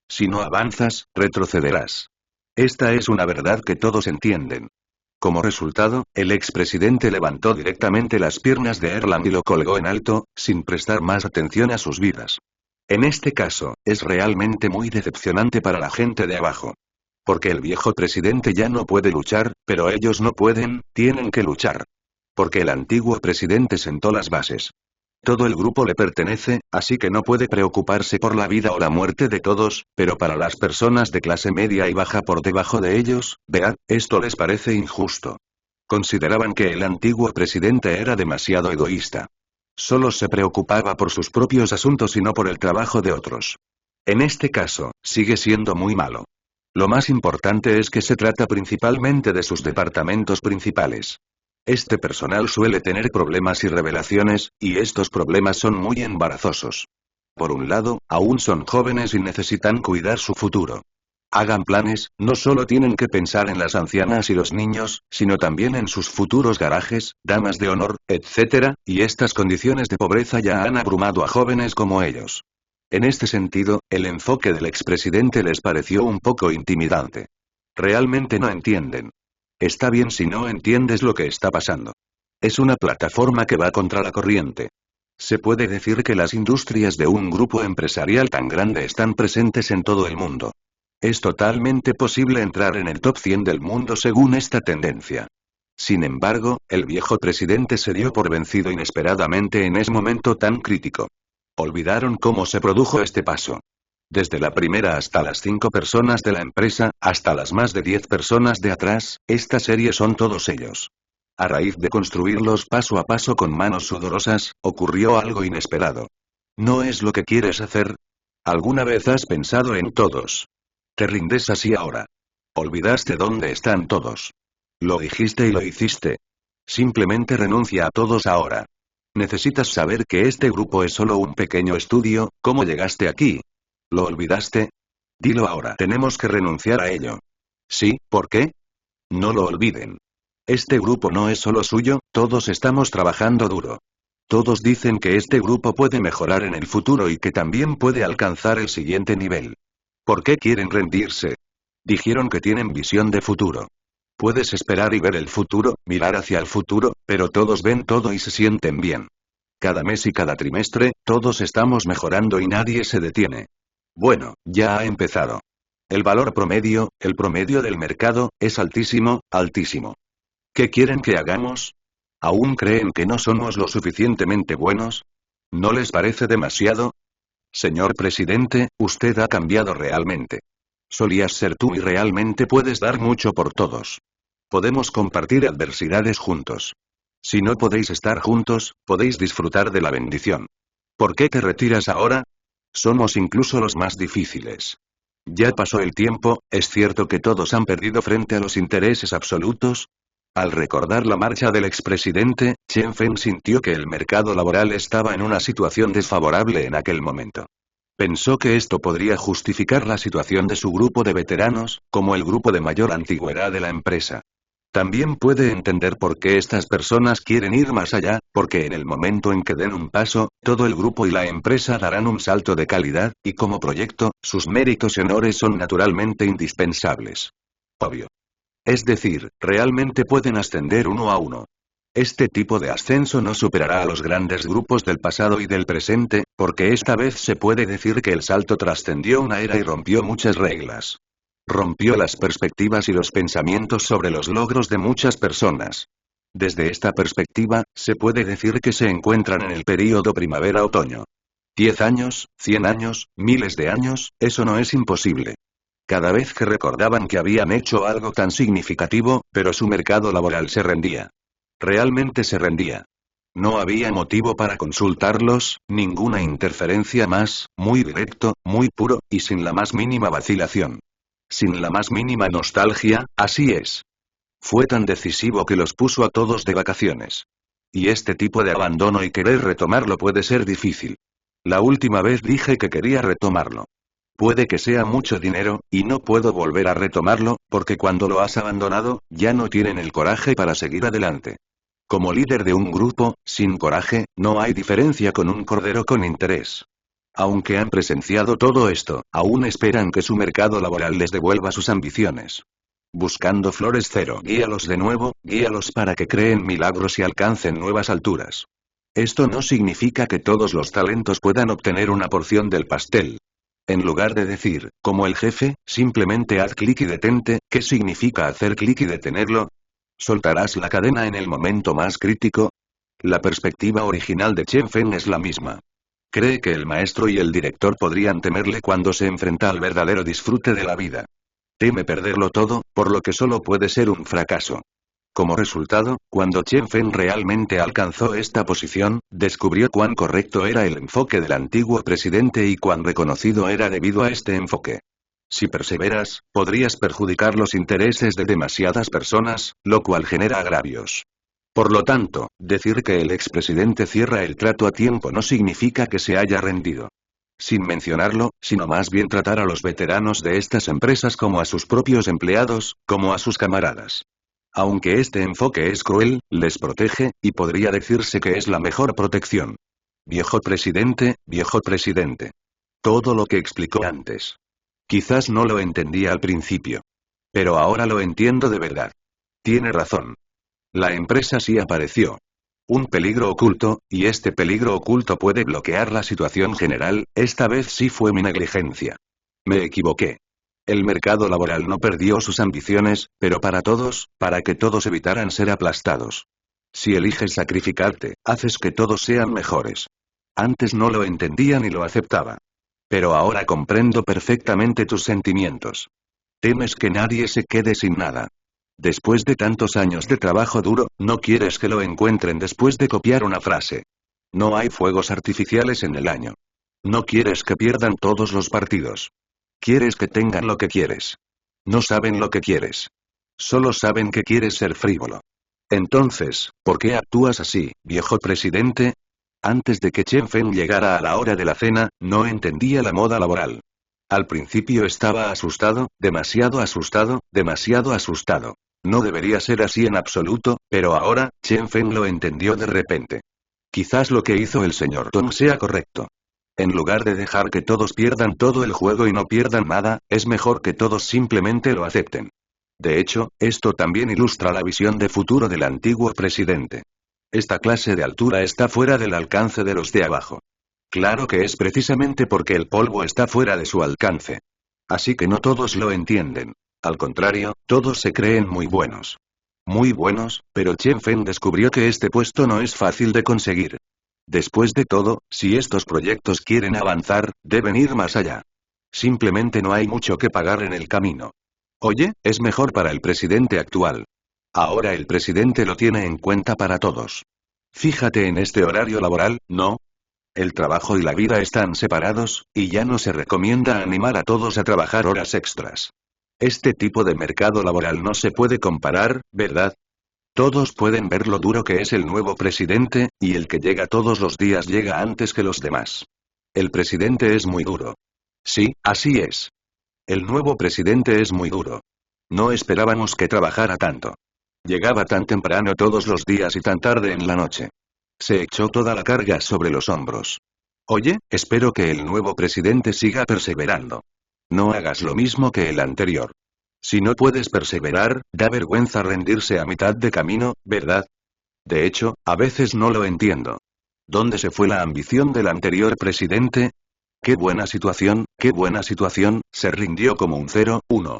Si no avanzas, retrocederás. Esta es una verdad que todos entienden. Como resultado, el expresidente levantó directamente las piernas de Erland y lo colgó en alto, sin prestar más atención a sus vidas. En este caso, es realmente muy decepcionante para la gente de abajo. Porque el viejo presidente ya no puede luchar, pero ellos no pueden, tienen que luchar. Porque el antiguo presidente sentó las bases. Todo el grupo le pertenece, así que no puede preocuparse por la vida o la muerte de todos, pero para las personas de clase media y baja por debajo de ellos, vean, esto les parece injusto. Consideraban que el antiguo presidente era demasiado egoísta. Solo se preocupaba por sus propios asuntos y no por el trabajo de otros. En este caso, sigue siendo muy malo. Lo más importante es que se trata principalmente de sus departamentos principales. Este personal suele tener problemas y revelaciones, y estos problemas son muy embarazosos. Por un lado, aún son jóvenes y necesitan cuidar su futuro. Hagan planes, no solo tienen que pensar en las ancianas y los niños, sino también en sus futuros garajes, damas de honor, etc., y estas condiciones de pobreza ya han abrumado a jóvenes como ellos. En este sentido, el enfoque del expresidente les pareció un poco intimidante. Realmente no entienden. Está bien si no entiendes lo que está pasando. Es una plataforma que va contra la corriente. Se puede decir que las industrias de un grupo empresarial tan grande están presentes en todo el mundo. Es totalmente posible entrar en el top 100 del mundo según esta tendencia. Sin embargo, el viejo presidente se dio por vencido inesperadamente en ese momento tan crítico. Olvidaron cómo se produjo este paso. Desde la primera hasta las 5 personas de la empresa, hasta las más de 10 personas de atrás, esta serie son todos ellos. A raíz de construirlos paso a paso con manos sudorosas, ocurrió algo inesperado. ¿No es lo que quieres hacer? ¿Alguna vez has pensado en todos? ¿Te rindes así ahora? ¿Olvidaste dónde están todos? Lo dijiste y lo hiciste. Simplemente renuncia a todos ahora. Necesitas saber que este grupo es solo un pequeño estudio. ¿Cómo llegaste aquí? ¿Lo olvidaste? Dilo ahora. Tenemos que renunciar a ello. ¿Sí? ¿Por qué? No lo olviden. Este grupo no es solo suyo, todos estamos trabajando duro. Todos dicen que este grupo puede mejorar en el futuro y que también puede alcanzar el siguiente nivel. ¿Por qué quieren rendirse? Dijeron que tienen visión de futuro. Puedes esperar y ver el futuro, mirar hacia el futuro, pero todos ven todo y se sienten bien. Cada mes y cada trimestre, todos estamos mejorando y nadie se detiene. Bueno, ya ha empezado. El valor promedio, el promedio del mercado, es altísimo, altísimo. ¿Qué quieren que hagamos? ¿Aún creen que no somos lo suficientemente buenos? ¿No les parece demasiado? Señor presidente, usted ha cambiado realmente. Solías ser tú y realmente puedes dar mucho por todos. Podemos compartir adversidades juntos. Si no podéis estar juntos, podéis disfrutar de la bendición. ¿Por qué te retiras ahora? Somos incluso los más difíciles. Ya pasó el tiempo, ¿es cierto que todos han perdido frente a los intereses absolutos? Al recordar la marcha del expresidente, Chen Feng sintió que el mercado laboral estaba en una situación desfavorable en aquel momento. Pensó que esto podría justificar la situación de su grupo de veteranos, como el grupo de mayor antigüedad de la empresa. También puede entender por qué estas personas quieren ir más allá, porque en el momento en que den un paso, todo el grupo y la empresa darán un salto de calidad, y como proyecto, sus méritos y honores son naturalmente indispensables. Obvio. Es decir, realmente pueden ascender uno a uno. Este tipo de ascenso no superará a los grandes grupos del pasado y del presente, porque esta vez se puede decir que el salto trascendió una era y rompió muchas reglas. Rompió las perspectivas y los pensamientos sobre los logros de muchas personas. Desde esta perspectiva, se puede decir que se encuentran en el período primavera-otoño. 10 años, 100 años, miles de años, eso no es imposible. Cada vez que recordaban que habían hecho algo tan significativo, pero su mercado laboral se rendía. Realmente se rendía. No había motivo para consultarlos, ninguna interferencia más, muy directo, muy puro, y sin la más mínima vacilación. Sin la más mínima nostalgia, así es. Fue tan decisivo que los puso a todos de vacaciones. Y este tipo de abandono y querer retomarlo puede ser difícil. La última vez dije que quería retomarlo. Puede que sea mucho dinero, y no puedo volver a retomarlo, porque cuando lo has abandonado, ya no tienen el coraje para seguir adelante. Como líder de un grupo, sin coraje, no hay diferencia con un cordero con interés. Aunque han presenciado todo esto, aún esperan que su mercado laboral les devuelva sus ambiciones. Buscando flores cero, guíalos de nuevo, guíalos para que creen milagros y alcancen nuevas alturas. Esto no significa que todos los talentos puedan obtener una porción del pastel. En lugar de decir, como el jefe, simplemente haz clic y detente, ¿qué significa hacer clic y detenerlo? ¿Soltarás la cadena en el momento más crítico? La perspectiva original de Chen Feng es la misma. Cree que el maestro y el director podrían temerle cuando se enfrenta al verdadero disfrute de la vida. Teme perderlo todo, por lo que solo puede ser un fracaso. Como resultado, cuando Chen Feng realmente alcanzó esta posición, descubrió cuán correcto era el enfoque del antiguo presidente y cuán reconocido era debido a este enfoque. Si perseveras, podrías perjudicar los intereses de demasiadas personas, lo cual genera agravios. Por lo tanto, decir que el expresidente cierra el trato a tiempo no significa que se haya rendido. Sin mencionarlo, sino más bien tratar a los veteranos de estas empresas como a sus propios empleados, como a sus camaradas. Aunque este enfoque es cruel, les protege, y podría decirse que es la mejor protección. Viejo presidente, viejo presidente. Todo lo que explicó antes. Quizás no lo entendía al principio. Pero ahora lo entiendo de verdad. Tiene razón. La empresa sí apareció. Un peligro oculto, y este peligro oculto puede bloquear la situación general, esta vez sí fue mi negligencia. Me equivoqué. El mercado laboral no perdió sus ambiciones, pero para todos, para que todos evitaran ser aplastados. Si eliges sacrificarte, haces que todos sean mejores. Antes no lo entendía ni lo aceptaba. Pero ahora comprendo perfectamente tus sentimientos. Temes que nadie se quede sin nada. Después de tantos años de trabajo duro, no quieres que lo encuentren después de copiar una frase. No hay fuegos artificiales en el año. No quieres que pierdan todos los partidos. Quieres que tengan lo que quieres. No saben lo que quieres. Solo saben que quieres ser frívolo. Entonces, ¿por qué actúas así, viejo presidente? Antes de que Chen Feng llegara a la hora de la cena, no entendía la moda laboral. Al principio estaba asustado, demasiado asustado, demasiado asustado. No debería ser así en absoluto, pero ahora, Chen Feng lo entendió de repente. Quizás lo que hizo el señor Tong sea correcto. En lugar de dejar que todos pierdan todo el juego y no pierdan nada, es mejor que todos simplemente lo acepten. De hecho, esto también ilustra la visión de futuro del antiguo presidente. Esta clase de altura está fuera del alcance de los de abajo. Claro que es precisamente porque el polvo está fuera de su alcance. Así que no todos lo entienden. Al contrario, todos se creen muy buenos. Muy buenos, pero Chen Feng descubrió que este puesto no es fácil de conseguir. Después de todo, si estos proyectos quieren avanzar, deben ir más allá. Simplemente no hay mucho que pagar en el camino. Oye, es mejor para el presidente actual. Ahora el presidente lo tiene en cuenta para todos. Fíjate en este horario laboral, ¿no? El trabajo y la vida están separados, y ya no se recomienda animar a todos a trabajar horas extras. Este tipo de mercado laboral no se puede comparar, ¿verdad? Todos pueden ver lo duro que es el nuevo presidente, y el que llega todos los días llega antes que los demás. El presidente es muy duro. Sí, así es. El nuevo presidente es muy duro. No esperábamos que trabajara tanto. Llegaba tan temprano todos los días y tan tarde en la noche. Se echó toda la carga sobre los hombros. Oye, espero que el nuevo presidente siga perseverando. No hagas lo mismo que el anterior. Si no puedes perseverar, da vergüenza rendirse a mitad de camino, ¿verdad? De hecho, a veces no lo entiendo. ¿Dónde se fue la ambición del anterior presidente? Qué buena situación, se rindió como un 0-1.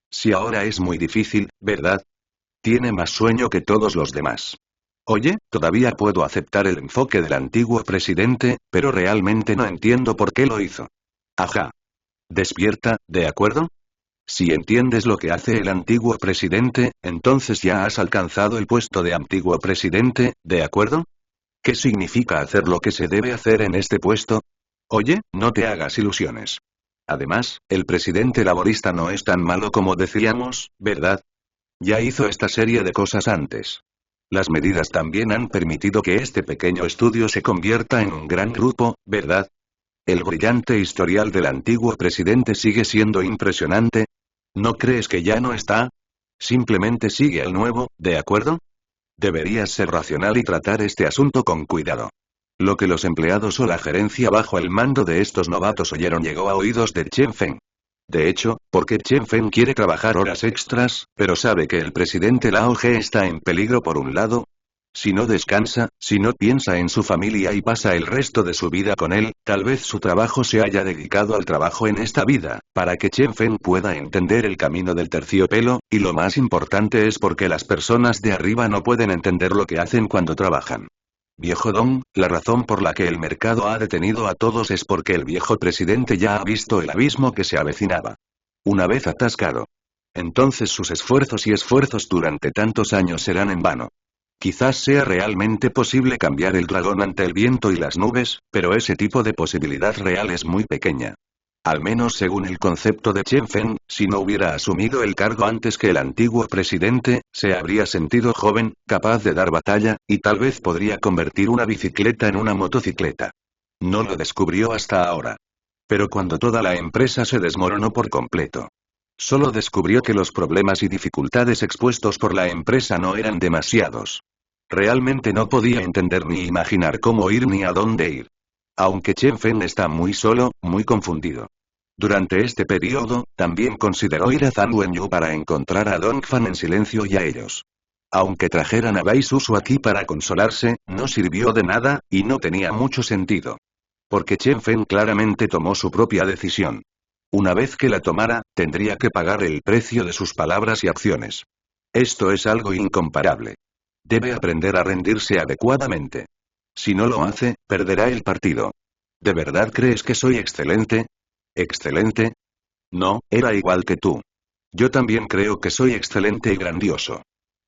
Si ahora es muy difícil, ¿verdad? Tiene más sueño que todos los demás. Oye, todavía puedo aceptar el enfoque del antiguo presidente, pero realmente no entiendo por qué lo hizo. Ajá. Despierta, ¿de acuerdo? Si entiendes lo que hace el antiguo presidente, entonces ya has alcanzado el puesto de antiguo presidente, ¿de acuerdo? ¿Qué significa hacer lo que se debe hacer en este puesto? Oye, no te hagas ilusiones. Además, el presidente laborista no es tan malo como decíamos, ¿verdad? Ya hizo esta serie de cosas antes. Las medidas también han permitido que este pequeño estudio se convierta en un gran grupo, ¿verdad? El brillante historial del antiguo presidente sigue siendo impresionante. ¿No crees que ya no está? Simplemente sigue al nuevo, ¿de acuerdo? Deberías ser racional y tratar este asunto con cuidado. Lo que los empleados o la gerencia bajo el mando de estos novatos oyeron llegó a oídos de Chen Feng. De hecho, porque Chen Feng quiere trabajar horas extras, pero sabe que el presidente Lao Ge está en peligro por un lado. Si no descansa, si no piensa en su familia y pasa el resto de su vida con él, tal vez su trabajo se haya dedicado al trabajo en esta vida, para que Chen Feng pueda entender el camino del terciopelo, y lo más importante es porque las personas de arriba no pueden entender lo que hacen cuando trabajan. Viejo Don, la razón por la que el mercado ha detenido a todos es porque el viejo presidente ya ha visto el abismo que se avecinaba. Una vez atascado. Entonces sus esfuerzos durante tantos años serán en vano. Quizás sea realmente posible cambiar el dragón ante el viento y las nubes, pero ese tipo de posibilidad real es muy pequeña. Al menos según el concepto de Chen Feng, si no hubiera asumido el cargo antes que el antiguo presidente, se habría sentido joven, capaz de dar batalla, y tal vez podría convertir una bicicleta en una motocicleta. No lo descubrió hasta ahora. Pero cuando toda la empresa se desmoronó por completo. Solo descubrió que los problemas y dificultades expuestos por la empresa no eran demasiados. Realmente no podía entender ni imaginar cómo ir ni a dónde ir. Aunque Chen Feng está muy solo, muy confundido. Durante este periodo, también consideró ir a Zhang Wenyu para encontrar a Dongfan en silencio y a ellos. Aunque trajeran a Bai Susu aquí para consolarse, no sirvió de nada, y no tenía mucho sentido. Porque Chen Feng claramente tomó su propia decisión. Una vez que la tomara, tendría que pagar el precio de sus palabras y acciones. Esto es algo incomparable. Debe aprender a rendirse adecuadamente. Si no lo hace, perderá el partido. ¿De verdad crees que soy excelente? ¿Excelente? No, era igual que tú. Yo también creo que soy excelente y grandioso.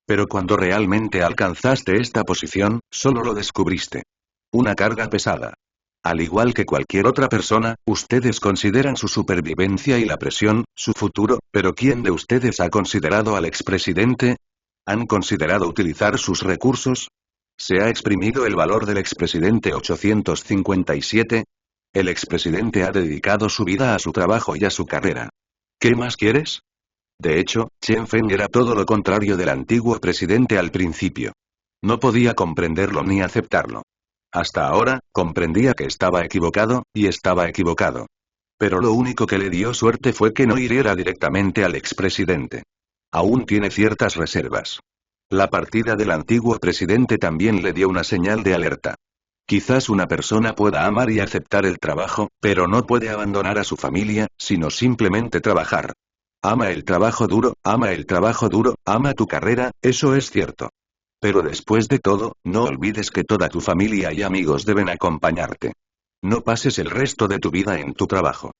Pero cuando realmente alcanzaste esta posición, solo lo descubriste. Una carga pesada. Al igual que cualquier otra persona, ustedes consideran su supervivencia y la presión, su futuro, pero ¿quién de ustedes ha considerado al expresidente? ¿Han considerado utilizar sus recursos? ¿Se ha exprimido el valor del expresidente 857? El expresidente ha dedicado su vida a su trabajo y a su carrera. ¿Qué más quieres? De hecho, Chen Feng era todo lo contrario del antiguo presidente al principio. No podía comprenderlo ni aceptarlo. Hasta ahora, comprendía que estaba equivocado, y estaba equivocado. Pero lo único que le dio suerte fue que no hiriera directamente al expresidente. Aún tiene ciertas reservas. La partida del antiguo presidente también le dio una señal de alerta. Quizás una persona pueda amar y aceptar el trabajo, pero no puede abandonar a su familia, sino simplemente trabajar. Ama el trabajo duro, ama tu carrera, eso es cierto. Pero después de todo, no olvides que toda tu familia y amigos deben acompañarte. No pases el resto de tu vida en tu trabajo.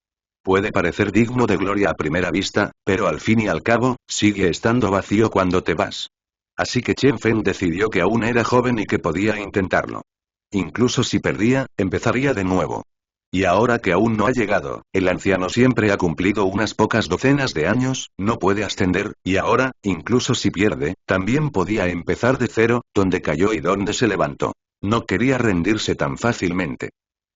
Puede parecer digno de gloria a primera vista, pero al fin y al cabo, sigue estando vacío cuando te vas. Así que Chen Feng decidió que aún era joven y que podía intentarlo. Incluso si perdía, empezaría de nuevo. Y ahora que aún no ha llegado, el anciano siempre ha cumplido unas pocas docenas de años, no puede ascender, y ahora, incluso si pierde, también podía empezar de cero, donde cayó y donde se levantó. No quería rendirse tan fácilmente.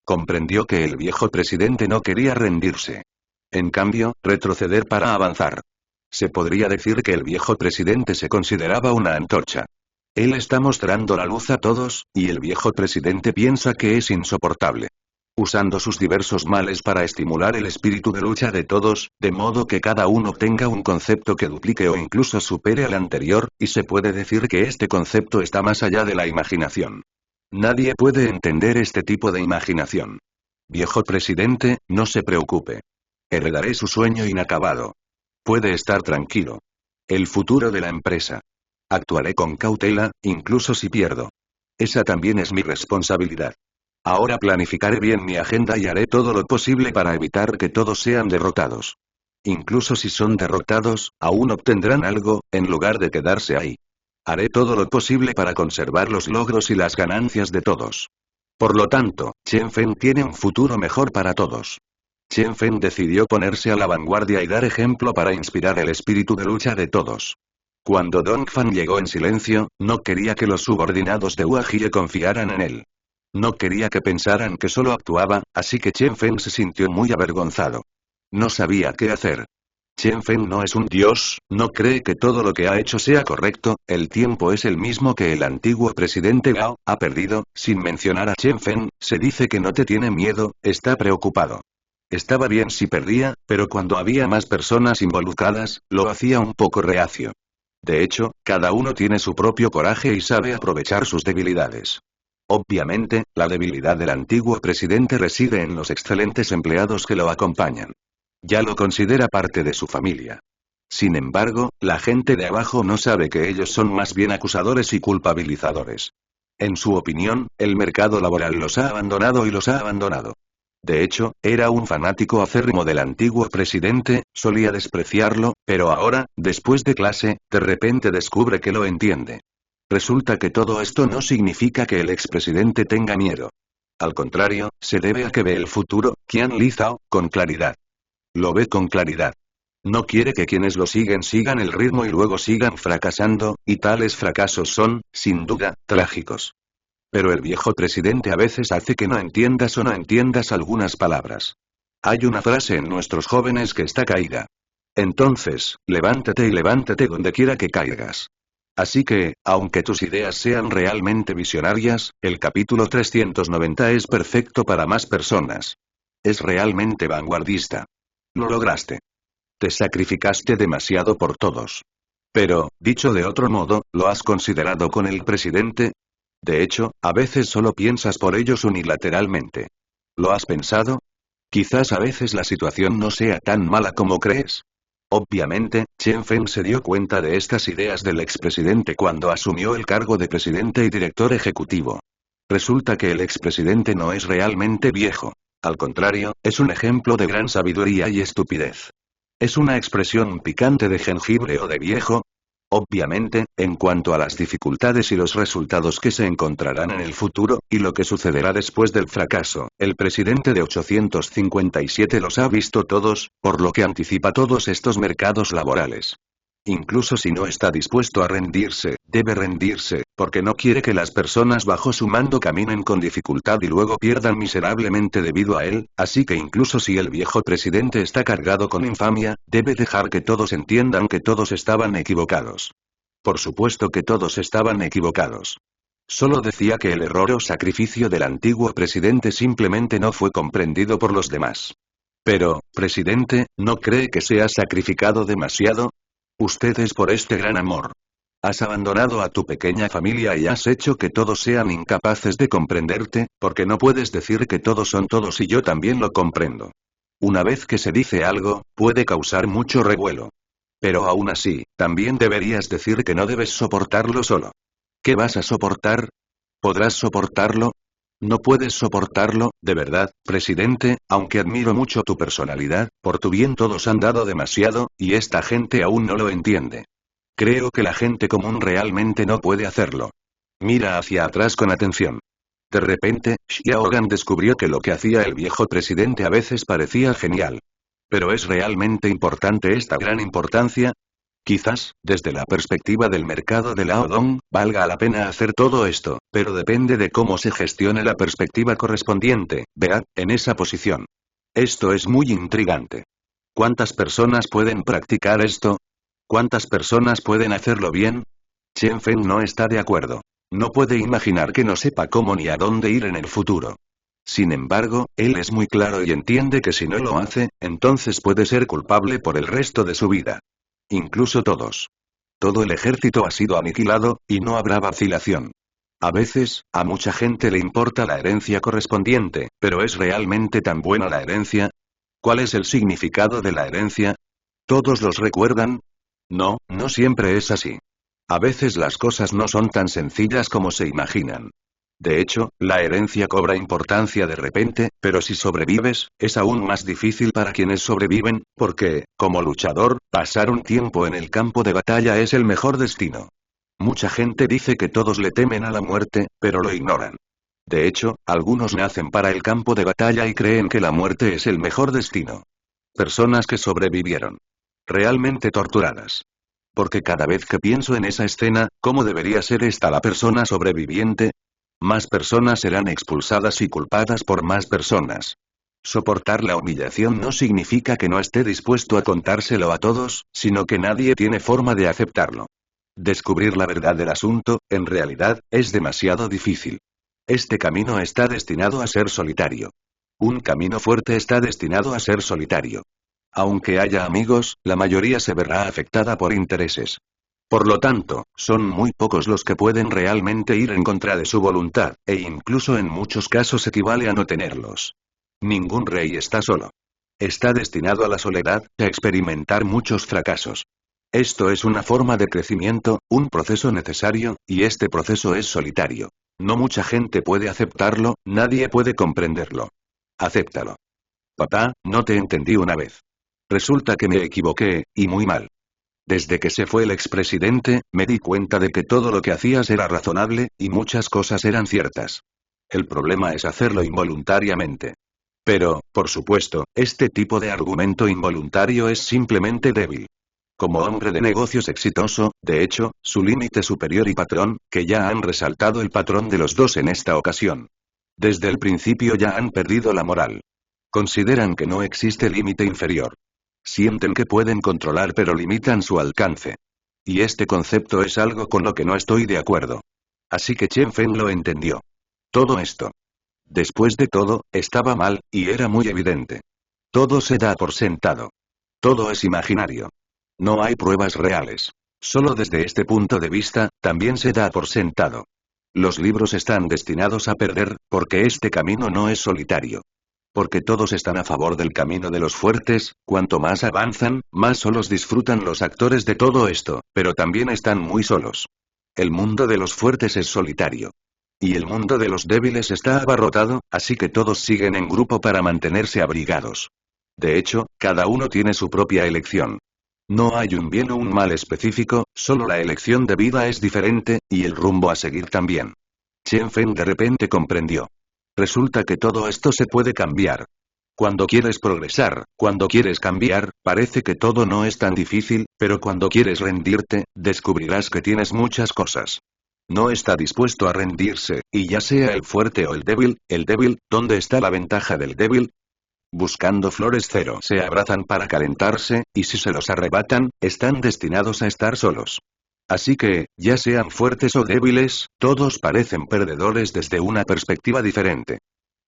Comprendió que el viejo presidente no quería rendirse. En cambio, retroceder para avanzar. Se podría decir que el viejo presidente se consideraba una antorcha. Él está mostrando la luz a todos, y el viejo presidente piensa que es insoportable. Usando sus diversos males para estimular el espíritu de lucha de todos, de modo que cada uno tenga un concepto que duplique o incluso supere al anterior, y se puede decir que este concepto está más allá de la imaginación. Nadie puede entender este tipo de imaginación. Viejo presidente, no se preocupe. Heredaré su sueño inacabado. Puede estar tranquilo. El futuro de la empresa. Actuaré con cautela, incluso si pierdo. Esa también es mi responsabilidad. Ahora planificaré bien mi agenda y haré todo lo posible para evitar que todos sean derrotados. Incluso si son derrotados, aún obtendrán algo, en lugar de quedarse ahí. Haré todo lo posible para conservar los logros y las ganancias de todos. Por lo tanto, Chen Feng tiene un futuro mejor para todos. Chen Feng decidió ponerse a la vanguardia y dar ejemplo para inspirar el espíritu de lucha de todos. Cuando Dongfang llegó en silencio, no quería que los subordinados de Hua Jie confiaran en él. No quería que pensaran que solo actuaba, así que Chen Feng se sintió muy avergonzado. No sabía qué hacer. Chen Feng no es un dios, no cree que todo lo que ha hecho sea correcto, el tiempo es el mismo que el antiguo presidente Gao, ha perdido, sin mencionar a Chen Feng, se dice que no te tiene miedo, está preocupado. Estaba bien si perdía, pero cuando había más personas involucradas, lo hacía un poco reacio. De hecho, cada uno tiene su propio coraje y sabe aprovechar sus debilidades. Obviamente, la debilidad del antiguo presidente reside en los excelentes empleados que lo acompañan. Ya lo considera parte de su familia. Sin embargo, la gente de abajo no sabe que ellos son más bien acusadores y culpabilizadores. En su opinión, el mercado laboral los ha abandonado y los ha abandonado. De hecho, era un fanático acérrimo del antiguo presidente, solía despreciarlo, pero ahora, después de clase, de repente descubre que lo entiende. Resulta que todo esto no significa que el expresidente tenga miedo. Al contrario, se debe a que ve el futuro, Qian Li Zhao, con claridad. Lo ve con claridad. No quiere que quienes lo siguen sigan el ritmo y luego sigan fracasando, y tales fracasos son, sin duda, trágicos. Pero el viejo presidente a veces hace que no entiendas o no entiendas algunas palabras. Hay una frase en nuestros jóvenes que está caída. Entonces, levántate y levántate donde quiera que caigas. Así que, aunque tus ideas sean realmente visionarias, el capítulo 390 es perfecto para más personas. Es realmente vanguardista. Lo lograste. Te sacrificaste demasiado por todos. Pero, dicho de otro modo, ¿lo has considerado con el presidente? De hecho, a veces solo piensas por ellos unilateralmente. ¿Lo has pensado? Quizás a veces la situación no sea tan mala como crees. Obviamente, Chen Feng se dio cuenta de estas ideas del expresidente cuando asumió el cargo de presidente y director ejecutivo. Resulta que el expresidente no es realmente viejo. Al contrario, es un ejemplo de gran sabiduría y estupidez. ¿Es una expresión picante de jengibre o de viejo? Obviamente, en cuanto a las dificultades y los resultados que se encontrarán en el futuro, y lo que sucederá después del fracaso, el presidente de 857 los ha visto todos, por lo que anticipa todos estos mercados laborales. Incluso si no está dispuesto a rendirse, debe rendirse, porque no quiere que las personas bajo su mando caminen con dificultad y luego pierdan miserablemente debido a él, así que incluso si el viejo presidente está cargado con infamia, debe dejar que todos entiendan que todos estaban equivocados. Por supuesto que todos estaban equivocados. Solo decía que el error o sacrificio del antiguo presidente simplemente no fue comprendido por los demás. Pero, presidente, ¿no cree que se ha sacrificado demasiado? Usted es por este gran amor. Has abandonado a tu pequeña familia y has hecho que todos sean incapaces de comprenderte, porque no puedes decir que todos son todos y yo también lo comprendo. Una vez que se dice algo, puede causar mucho revuelo. Pero aún así, también deberías decir que no debes soportarlo solo. ¿Qué vas a soportar? ¿Podrás soportarlo? No puedes soportarlo, de verdad, presidente, aunque admiro mucho tu personalidad, por tu bien todos han dado demasiado, y esta gente aún no lo entiende. Creo que la gente común realmente no puede hacerlo. Mira hacia atrás con atención. De repente, Xiaogan descubrió que lo que hacía el viejo presidente a veces parecía genial. ¿Pero es realmente importante esta gran importancia? Quizás, desde la perspectiva del mercado de Laodong, valga la pena hacer todo esto, pero depende de cómo se gestione la perspectiva correspondiente, vea, en esa posición. Esto es muy intrigante. ¿Cuántas personas pueden practicar esto? ¿Cuántas personas pueden hacerlo bien? Chen Feng no está de acuerdo. No puede imaginar que no sepa cómo ni a dónde ir en el futuro. Sin embargo, él es muy claro y entiende que si no lo hace, entonces puede ser culpable por el resto de su vida. Incluso todos. Todo el ejército ha sido aniquilado, y no habrá vacilación. A veces, a mucha gente le importa la herencia correspondiente, pero ¿es realmente tan buena la herencia? ¿Cuál es el significado de la herencia? ¿Todos los recuerdan? No, no siempre es así. A veces las cosas no son tan sencillas como se imaginan. De hecho, la herencia cobra importancia de repente, pero si sobrevives, es aún más difícil para quienes sobreviven, porque, como luchador, pasar un tiempo en el campo de batalla es el mejor destino. Mucha gente dice que todos le temen a la muerte, pero lo ignoran. De hecho, algunos nacen para el campo de batalla y creen que la muerte es el mejor destino. Personas que sobrevivieron. Realmente torturadas. Porque cada vez que pienso en esa escena, ¿cómo debería ser esta la persona sobreviviente? Más personas serán expulsadas y culpadas por más personas. Soportar la humillación no significa que no esté dispuesto a contárselo a todos, sino que nadie tiene forma de aceptarlo. Descubrir la verdad del asunto, en realidad, es demasiado difícil. Este camino está destinado a ser solitario. Un camino fuerte está destinado a ser solitario. Aunque haya amigos, la mayoría se verá afectada por intereses. Por lo tanto, son muy pocos los que pueden realmente ir en contra de su voluntad, e incluso en muchos casos equivale a no tenerlos. Ningún rey está solo. Está destinado a la soledad, a experimentar muchos fracasos. Esto es una forma de crecimiento, un proceso necesario, y este proceso es solitario. No mucha gente puede aceptarlo, nadie puede comprenderlo. Acéptalo. Papá, no te entendí una vez. Resulta que me equivoqué, y muy mal. Desde que se fue el expresidente, me di cuenta de que todo lo que hacías era razonable, y muchas cosas eran ciertas. El problema es hacerlo involuntariamente. Pero, por supuesto, este tipo de argumento involuntario es simplemente débil. Como hombre de negocios exitoso, de hecho, su límite superior y patrón, que ya han resaltado el patrón de los dos en esta ocasión. Desde el principio ya han perdido la moral. Consideran que no existe límite inferior. Sienten que pueden controlar pero limitan su alcance. Y este concepto es algo con lo que no estoy de acuerdo. Así que Chen Feng lo entendió. Todo esto. Después de todo, estaba mal, y era muy evidente. Todo se da por sentado. Todo es imaginario. No hay pruebas reales. Solo desde este punto de vista, también se da por sentado. Los libros están destinados a perder, porque este camino no es solitario. Porque todos están a favor del camino de los fuertes, cuanto más avanzan, más solos disfrutan los actores de todo esto, pero también están muy solos. El mundo de los fuertes es solitario. Y el mundo de los débiles está abarrotado, así que todos siguen en grupo para mantenerse abrigados. De hecho, cada uno tiene su propia elección. No hay un bien o un mal específico, solo la elección de vida es diferente, y el rumbo a seguir también. Chen Feng de repente comprendió. Resulta que todo esto se puede cambiar. Cuando quieres progresar, cuando quieres cambiar, parece que todo no es tan difícil, pero cuando quieres rendirte, descubrirás que tienes muchas cosas. No está dispuesto a rendirse, y ya sea el fuerte o el débil, ¿dónde está la ventaja del débil? Buscando flores cero se abrazan para calentarse, y si se los arrebatan, están destinados a estar solos. Así que, ya sean fuertes o débiles, todos parecen perdedores desde una perspectiva diferente.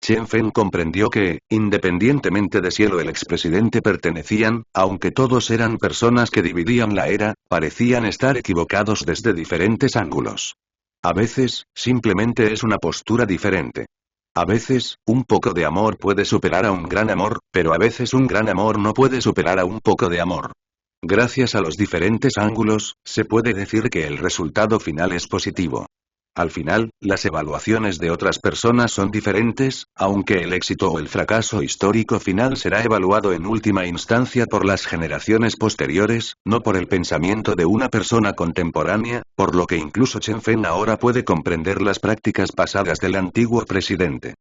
Chen Feng comprendió que, independientemente de si él o el expresidente pertenecían, aunque todos eran personas que dividían la era, parecían estar equivocados desde diferentes ángulos. A veces, simplemente es una postura diferente. A veces, un poco de amor puede superar a un gran amor, pero a veces un gran amor no puede superar a un poco de amor. Gracias a los diferentes ángulos, se puede decir que el resultado final es positivo. Al final, las evaluaciones de otras personas son diferentes, aunque el éxito o el fracaso histórico final será evaluado en última instancia por las generaciones posteriores, no por el pensamiento de una persona contemporánea, por lo que incluso Chen Feng ahora puede comprender las prácticas pasadas del antiguo presidente.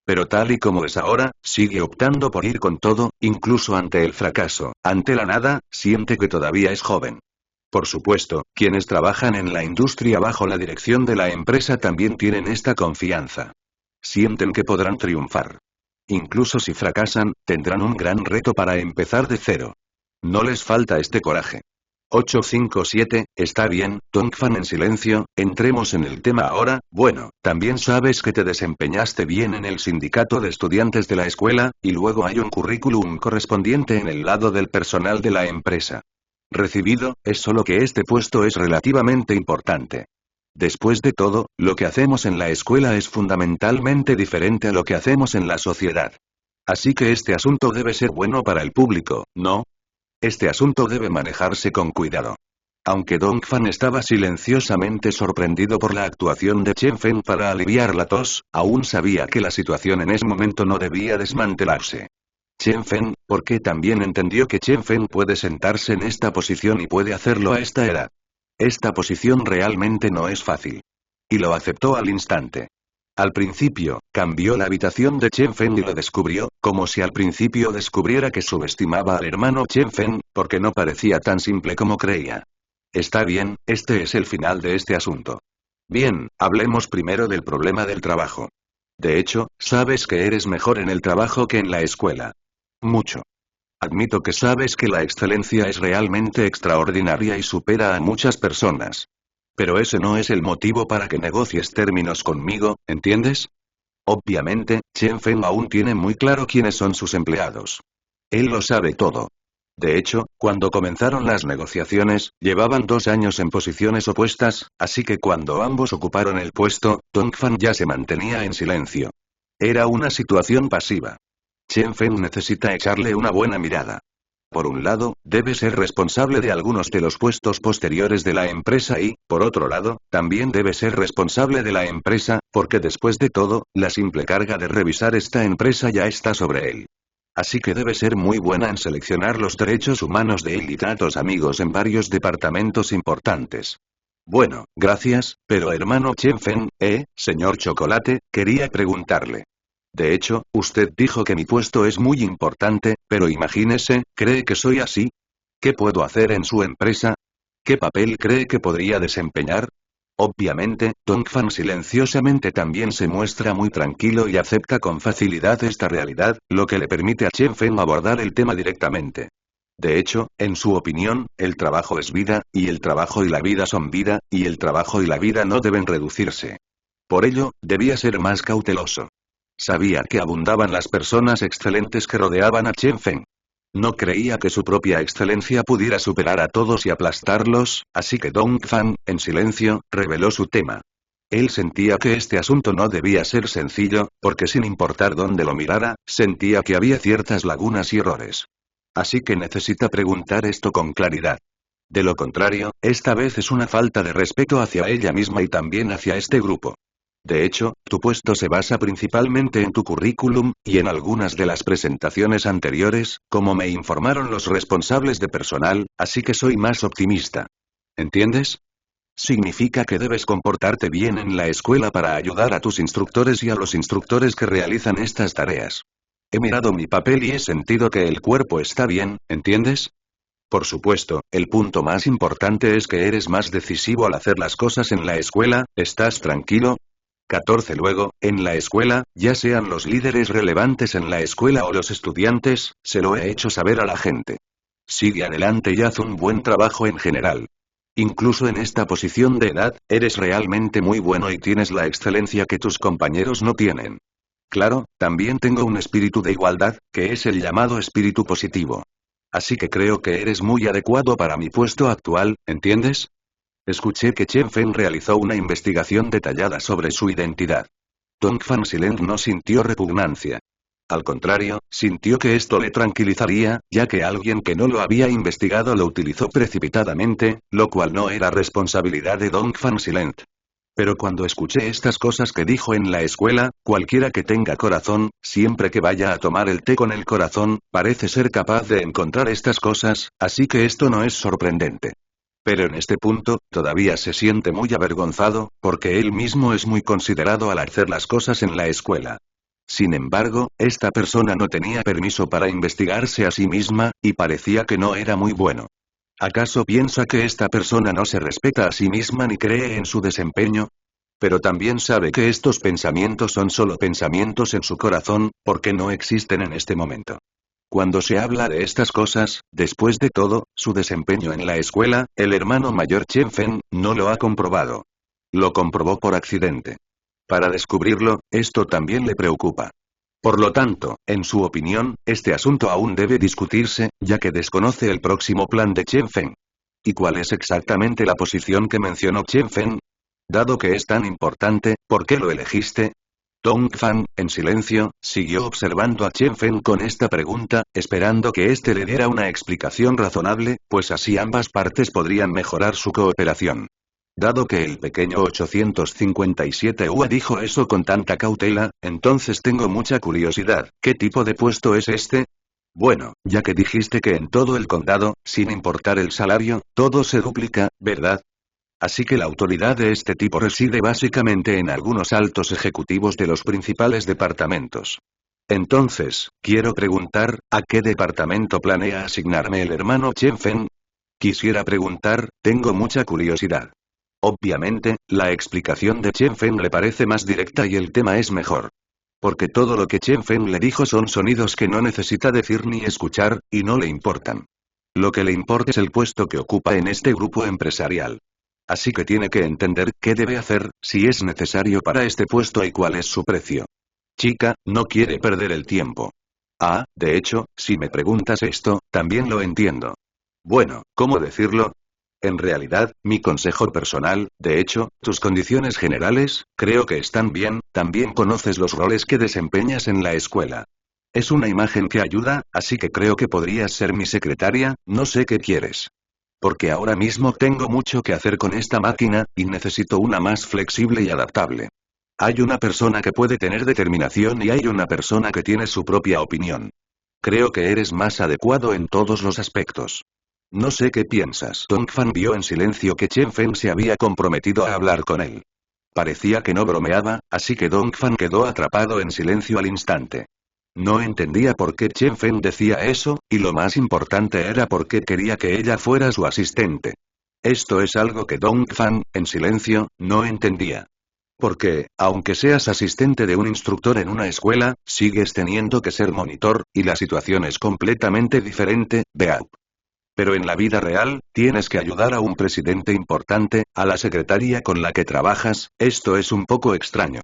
Pero tal y como es ahora, sigue optando por ir con todo, incluso ante el fracaso, ante la nada, siente que todavía es joven. Por supuesto, quienes trabajan en la industria bajo la dirección de la empresa también tienen esta confianza. Sienten que podrán triunfar. Incluso si fracasan, tendrán un gran reto para empezar de cero. No les falta este coraje. 857, está bien, Dongfan en silencio, entremos en el tema ahora. Bueno, también sabes que te desempeñaste bien en el sindicato de estudiantes de la escuela, y luego hay un currículum correspondiente en el lado del personal de la empresa. Recibido, es solo que este puesto es relativamente importante. Después de todo, lo que hacemos en la escuela es fundamentalmente diferente a lo que hacemos en la sociedad. Así que este asunto debe ser bueno para el público, ¿no? Este asunto debe manejarse con cuidado. Aunque Dongfan estaba silenciosamente sorprendido por la actuación de Chen Fen para aliviar la tos, aún sabía que la situación en ese momento no debía desmantelarse. Chen Fen, porque también entendió que Chen Fen puede sentarse en esta posición y puede hacerlo a esta edad. Esta posición realmente no es fácil. Y lo aceptó al instante. Al principio, cambió la habitación de Chen Fen y lo descubrió, como si al principio descubriera que subestimaba al hermano Chen Fen, porque no parecía tan simple como creía. Está bien, este es el final de este asunto. Bien, hablemos primero del problema del trabajo. De hecho, sabes que eres mejor en el trabajo que en la escuela. Mucho. Admito que sabes que la excelencia es realmente extraordinaria y supera a muchas personas. Pero ese no es el motivo para que negocies términos conmigo, ¿entiendes? Obviamente, Chen Fen aún tiene muy claro quiénes son sus empleados. Él lo sabe todo. De hecho, cuando comenzaron las negociaciones, llevaban 2 años en posiciones opuestas, así que cuando ambos ocuparon el puesto, Dongfan ya se mantenía en silencio. Era una situación pasiva. Chen Fen necesita echarle una buena mirada. Por un lado, debe ser responsable de algunos de los puestos posteriores de la empresa y, por otro lado, también debe ser responsable de la empresa, porque después de todo, la simple carga de revisar esta empresa ya está sobre él. Así que debe ser muy buena en seleccionar los derechos humanos de él y datos amigos en varios departamentos importantes. Bueno, gracias, pero hermano Chen Fen, señor Chocolate, quería preguntarle. De hecho, usted dijo que mi puesto es muy importante, pero imagínese, ¿cree que soy así? ¿Qué puedo hacer en su empresa? ¿Qué papel cree que podría desempeñar? Obviamente, Dongfan silenciosamente también se muestra muy tranquilo y acepta con facilidad esta realidad, lo que le permite a Chen Fen abordar el tema directamente. De hecho, en su opinión, el trabajo es vida, y el trabajo y la vida son vida, y el trabajo y la vida no deben reducirse. Por ello, debía ser más cauteloso. Sabía que abundaban las personas excelentes que rodeaban a Chen Fen. No creía que su propia excelencia pudiera superar a todos y aplastarlos, así que Dongfan, en silencio, reveló su tema. Él sentía que este asunto no debía ser sencillo, porque sin importar dónde lo mirara, sentía que había ciertas lagunas y errores. Así que necesita preguntar esto con claridad. De lo contrario, esta vez es una falta de respeto hacia ella misma y también hacia este grupo. De hecho, tu puesto se basa principalmente en tu currículum, y en algunas de las presentaciones anteriores, como me informaron los responsables de personal, así que soy más optimista. ¿Entiendes? Significa que debes comportarte bien en la escuela para ayudar a tus instructores y a los instructores que realizan estas tareas. He mirado mi papel y he sentido que el cuerpo está bien, ¿entiendes? Por supuesto, el punto más importante es que eres más decisivo al hacer las cosas en la escuela, ¿estás tranquilo? 14 Luego, en la escuela, ya sean los líderes relevantes en la escuela o los estudiantes, se lo he hecho saber a la gente. Sigue adelante y haz un buen trabajo en general. Incluso en esta posición de edad, eres realmente muy bueno y tienes la excelencia que tus compañeros no tienen. Claro, también tengo un espíritu de igualdad, que es el llamado espíritu positivo. Así que creo que eres muy adecuado para mi puesto actual, ¿entiendes? Escuché que Chen Fen realizó una investigación detallada sobre su identidad. Dongfan Silent no sintió repugnancia. Al contrario, sintió que esto le tranquilizaría, ya que alguien que no lo había investigado lo utilizó precipitadamente, lo cual no era responsabilidad de Dongfan Silent. Pero cuando escuché estas cosas que dijo en la escuela, cualquiera que tenga corazón, siempre que vaya a tomar el té con el corazón, parece ser capaz de encontrar estas cosas, así que esto no es sorprendente. Pero en este punto, todavía se siente muy avergonzado, porque él mismo es muy considerado al hacer las cosas en la escuela. Sin embargo, esta persona no tenía permiso para investigarse a sí misma, y parecía que no era muy bueno. ¿Acaso piensa que esta persona no se respeta a sí misma ni cree en su desempeño? Pero también sabe que estos pensamientos son solo pensamientos en su corazón, porque no existen en este momento. Cuando se habla de estas cosas, después de todo, su desempeño en la escuela, el hermano mayor Chen Fen, no lo ha comprobado. Lo comprobó por accidente. Para descubrirlo, esto también le preocupa. Por lo tanto, en su opinión, este asunto aún debe discutirse, ya que desconoce el próximo plan de Chen Fen. ¿Y cuál es exactamente la posición que mencionó Chen Fen? Dado que es tan importante, ¿por qué lo elegiste? Dong Fan, en silencio, siguió observando a Chen Fen con esta pregunta, esperando que éste le diera una explicación razonable, pues así ambas partes podrían mejorar su cooperación. Dado que el pequeño 857 UA dijo eso con tanta cautela, entonces tengo mucha curiosidad, ¿qué tipo de puesto es este? Bueno, ya que dijiste que en todo el condado, sin importar el salario, todo se duplica, ¿verdad? Así que la autoridad de este tipo reside básicamente en algunos altos ejecutivos de los principales departamentos. Entonces, quiero preguntar, ¿a qué departamento planea asignarme el hermano Chen Fen? Quisiera preguntar, tengo mucha curiosidad. Obviamente, la explicación de Chen Fen le parece más directa y el tema es mejor. Porque todo lo que Chen Fen le dijo son sonidos que no necesita decir ni escuchar, y no le importan. Lo que le importa es el puesto que ocupa en este grupo empresarial. Así que tiene que entender qué debe hacer, si es necesario para este puesto y cuál es su precio. Chica, no quiere perder el tiempo. Ah, de hecho, si me preguntas esto, también lo entiendo. Bueno, ¿cómo decirlo? En realidad, mi consejo personal, de hecho, tus condiciones generales, creo que están bien, también conoces los roles que desempeñas en la escuela. Es una imagen que ayuda, así que creo que podrías ser mi secretaria, no sé qué quieres. Porque ahora mismo tengo mucho que hacer con esta máquina, y necesito una más flexible y adaptable. Hay una persona que puede tener determinación y hay una persona que tiene su propia opinión. Creo que eres más adecuado en todos los aspectos. No sé qué piensas. Dongfan vio en silencio que Chen Fen se había comprometido a hablar con él. Parecía que no bromeaba, así que Dongfan quedó atrapado en silencio al instante. No entendía por qué Chen Fen decía eso, y lo más importante era por qué quería que ella fuera su asistente. Esto es algo que Dongfan, en silencio, no entendía. Porque, aunque seas asistente de un instructor en una escuela, sigues teniendo que ser monitor, y la situación es completamente diferente, Beau. Pero en la vida real, tienes que ayudar a un presidente importante, a la secretaria con la que trabajas, esto es un poco extraño.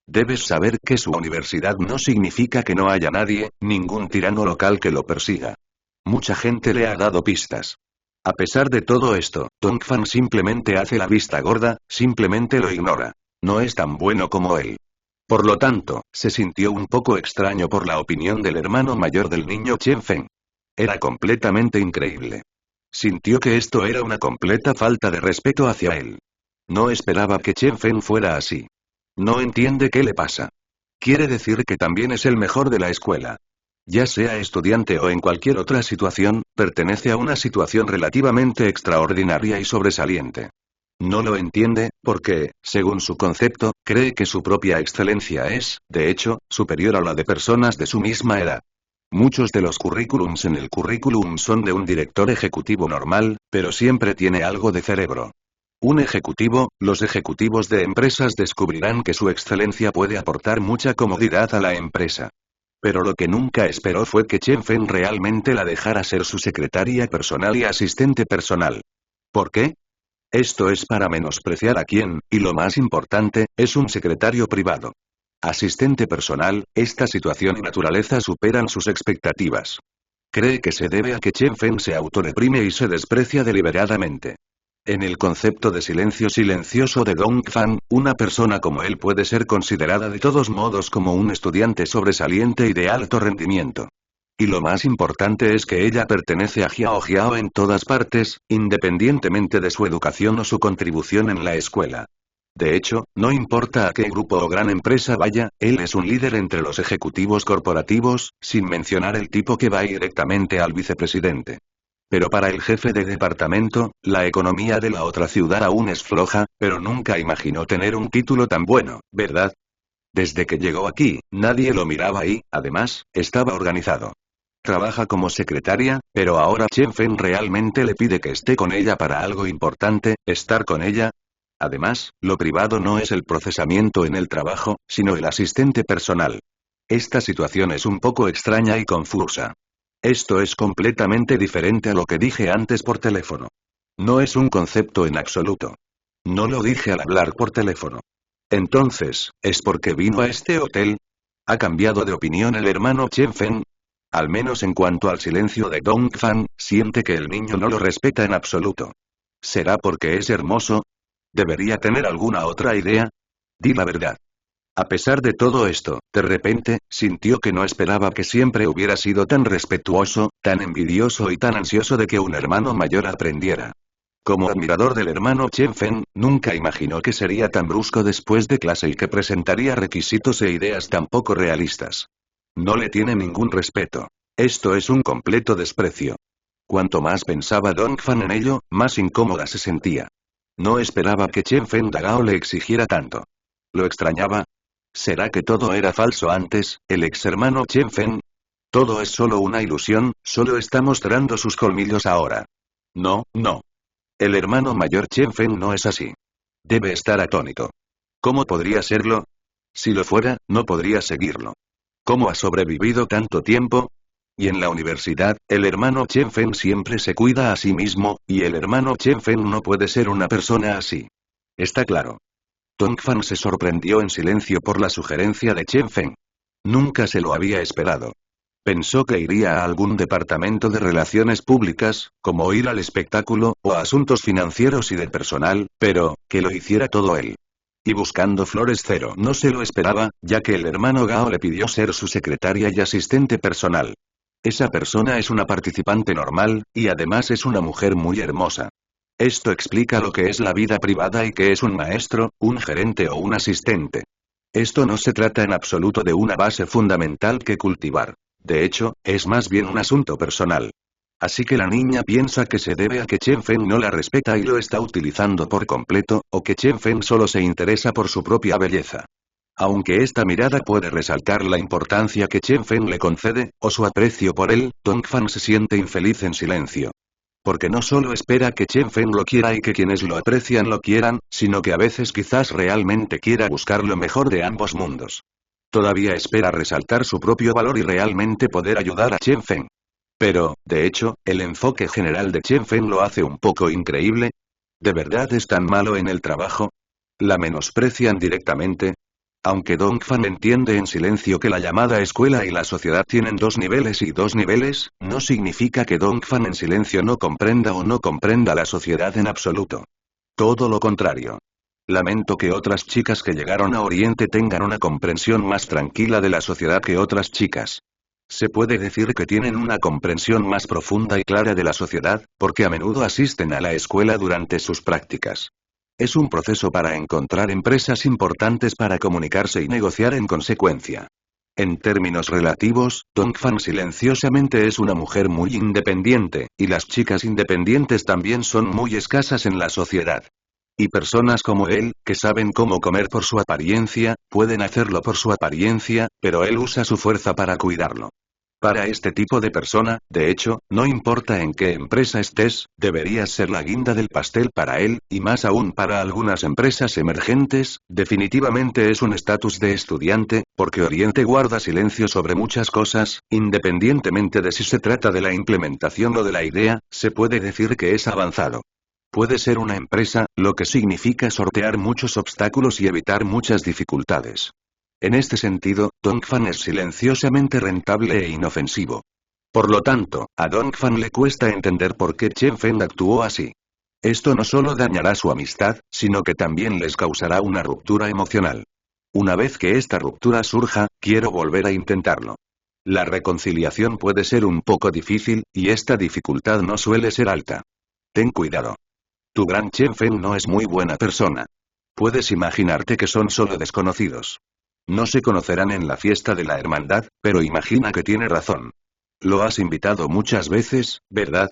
Debes saber que su universidad no significa que no haya nadie, ningún tirano local que lo persiga. Mucha gente le ha dado pistas. A pesar de todo esto, Dongfan simplemente hace la vista gorda, simplemente lo ignora. No es tan bueno como él. Por lo tanto, se sintió un poco extraño por la opinión del hermano mayor del niño Chen Fen. Era completamente increíble. Sintió que esto era una completa falta de respeto hacia él. No esperaba que Chen Fen fuera así. No entiende qué le pasa. Quiere decir que también es el mejor de la escuela. Ya sea estudiante o en cualquier otra situación, pertenece a una situación relativamente extraordinaria y sobresaliente. No lo entiende, porque, según su concepto, cree que su propia excelencia es, de hecho, superior a la de personas de su misma edad. Muchos de los currículums en el currículum son de un director ejecutivo normal, pero siempre tiene algo de cerebro. Un ejecutivo, los ejecutivos de empresas descubrirán que su excelencia puede aportar mucha comodidad a la empresa. Pero lo que nunca esperó fue que Chen Fen realmente la dejara ser su secretaria personal y asistente personal. ¿Por qué? Esto es para menospreciar a quien, y lo más importante, es un secretario privado. Asistente personal, esta situación y naturaleza superan sus expectativas. Cree que se debe a que Chen Fen se autoreprime y se desprecia deliberadamente. En el concepto de silencio silencioso de Dongfan, una persona como él puede ser considerada de todos modos como un estudiante sobresaliente y de alto rendimiento. Y lo más importante es que ella pertenece a Jiao Jiao en todas partes, independientemente de su educación o su contribución en la escuela. De hecho, no importa a qué grupo o gran empresa vaya, él es un líder entre los ejecutivos corporativos, sin mencionar el tipo que va directamente al vicepresidente. Pero para el jefe de departamento, la economía de la otra ciudad aún es floja, pero nunca imaginó tener un título tan bueno, ¿verdad? Desde que llegó aquí, nadie lo miraba y, además, estaba organizado. Trabaja como secretaria, pero ahora Chen Fen realmente le pide que esté con ella para algo importante, estar con ella. Además, lo privado no es el procesamiento en el trabajo, sino el asistente personal. Esta situación es un poco extraña y confusa. Esto es completamente diferente a lo que dije antes por teléfono. No es un concepto en absoluto. No lo dije al hablar por teléfono. Entonces, ¿es porque vino a este hotel? ¿Ha cambiado de opinión el hermano Chen Fen? Al menos en cuanto al silencio de Dongfan, siente que el niño no lo respeta en absoluto. ¿Será porque es hermoso? ¿Debería tener alguna otra idea? Di la verdad. A pesar de todo esto, de repente, sintió que no esperaba que siempre hubiera sido tan respetuoso, tan envidioso y tan ansioso de que un hermano mayor aprendiera. Como admirador del hermano Chen Fen, nunca imaginó que sería tan brusco después de clase y que presentaría requisitos e ideas tan poco realistas. No le tiene ningún respeto. Esto es un completo desprecio. Cuanto más pensaba Dongfan en ello, más incómoda se sentía. No esperaba que Chen Fen Dagao le exigiera tanto. ¿Lo extrañaba? ¿Será que todo era falso antes, el ex hermano Chen Fen? Todo es solo una ilusión, solo está mostrando sus colmillos ahora. No, no. El hermano mayor Chen Fen no es así. Debe estar atónito. ¿Cómo podría serlo? Si lo fuera, no podría seguirlo. ¿Cómo ha sobrevivido tanto tiempo? Y en la universidad, el hermano Chen Fen siempre se cuida a sí mismo, y el hermano Chen Fen no puede ser una persona así. Está claro. Dongfan se sorprendió en silencio por la sugerencia de Chen Fen. Nunca se lo había esperado. Pensó que iría a algún departamento de relaciones públicas, como ir al espectáculo, o a asuntos financieros y de personal, pero, que lo hiciera todo él. Y buscando flores cero no se lo esperaba, ya que el hermano Gao le pidió ser su secretaria y asistente personal. Esa persona es una participante normal, y además es una mujer muy hermosa. Esto explica lo que es la vida privada y que es un maestro, un gerente o un asistente. Esto no se trata en absoluto de una base fundamental que cultivar. De hecho, es más bien un asunto personal. Así que la niña piensa que se debe a que Chen Fen no la respeta y lo está utilizando por completo, o que Chen Fen solo se interesa por su propia belleza. Aunque esta mirada puede resaltar la importancia que Chen Fen le concede, o su aprecio por él, Dongfan se siente infeliz en silencio. Porque no solo espera que Chen Fen lo quiera y que quienes lo aprecian lo quieran, sino que a veces quizás realmente quiera buscar lo mejor de ambos mundos. Todavía espera resaltar su propio valor y realmente poder ayudar a Chen Fen. Pero, de hecho, el enfoque general de Chen Fen lo hace un poco increíble. ¿De verdad es tan malo en el trabajo? ¿La menosprecian directamente? Aunque Dongfan entiende en silencio que la llamada escuela y la sociedad tienen dos niveles y dos niveles, no significa que Dongfan en silencio no comprenda o no comprenda la sociedad en absoluto. Todo lo contrario. Lamento que otras chicas que llegaron a Oriente tengan una comprensión más tranquila de la sociedad que otras chicas. Se puede decir que tienen una comprensión más profunda y clara de la sociedad, porque a menudo asisten a la escuela durante sus prácticas. Es un proceso para encontrar empresas importantes para comunicarse y negociar en consecuencia. En términos relativos, Dongfan silenciosamente es una mujer muy independiente, y las chicas independientes también son muy escasas en la sociedad. Y personas como él, que saben cómo comer por su apariencia, pueden hacerlo por su apariencia, pero él usa su fuerza para cuidarlo. Para este tipo de persona, de hecho, no importa en qué empresa estés, deberías ser la guinda del pastel para él, y más aún para algunas empresas emergentes, definitivamente es un estatus de estudiante, porque Oriente guarda silencio sobre muchas cosas, independientemente de si se trata de la implementación o de la idea, se puede decir que es avanzado. Puede ser una empresa, lo que significa sortear muchos obstáculos y evitar muchas dificultades. En este sentido, Dongfan es silenciosamente rentable e inofensivo. Por lo tanto, a Dongfan le cuesta entender por qué Chen Fen actuó así. Esto no solo dañará su amistad, sino que también les causará una ruptura emocional. Una vez que esta ruptura surja, quiero volver a intentarlo. La reconciliación puede ser un poco difícil, y esta dificultad no suele ser alta. Ten cuidado. Tu gran Chen Fen no es muy buena persona. Puedes imaginarte que son solo desconocidos. No se conocerán en la fiesta de la hermandad, pero imagina que tiene razón. Lo has invitado muchas veces, ¿verdad?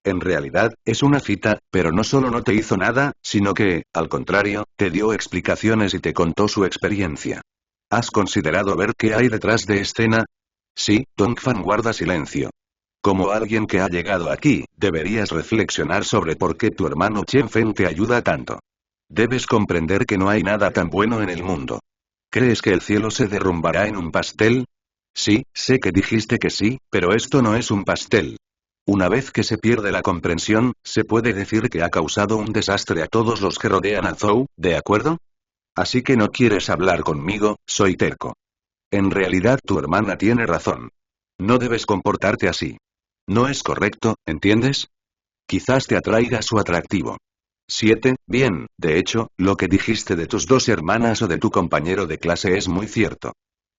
En realidad, es una cita, pero no solo no te hizo nada, sino que, al contrario, te dio explicaciones y te contó su experiencia. ¿Has considerado ver qué hay detrás de escena? Sí, Dongfan guarda silencio. Como alguien que ha llegado aquí, deberías reflexionar sobre por qué tu hermano Chen Fen te ayuda tanto. Debes comprender que no hay nada tan bueno en el mundo. ¿Crees que el cielo se derrumbará en un pastel? Sí, sé que dijiste que sí, pero esto no es un pastel. Una vez que se pierde la comprensión, se puede decir que ha causado un desastre a todos los que rodean a Zhou, ¿de acuerdo? Así que no quieres hablar conmigo, soy terco. En realidad tu hermana tiene razón. No debes comportarte así. No es correcto, ¿entiendes? Quizás te atraiga su atractivo. 7. Bien, de hecho, lo que dijiste de tus dos hermanas o de tu compañero de clase es muy cierto.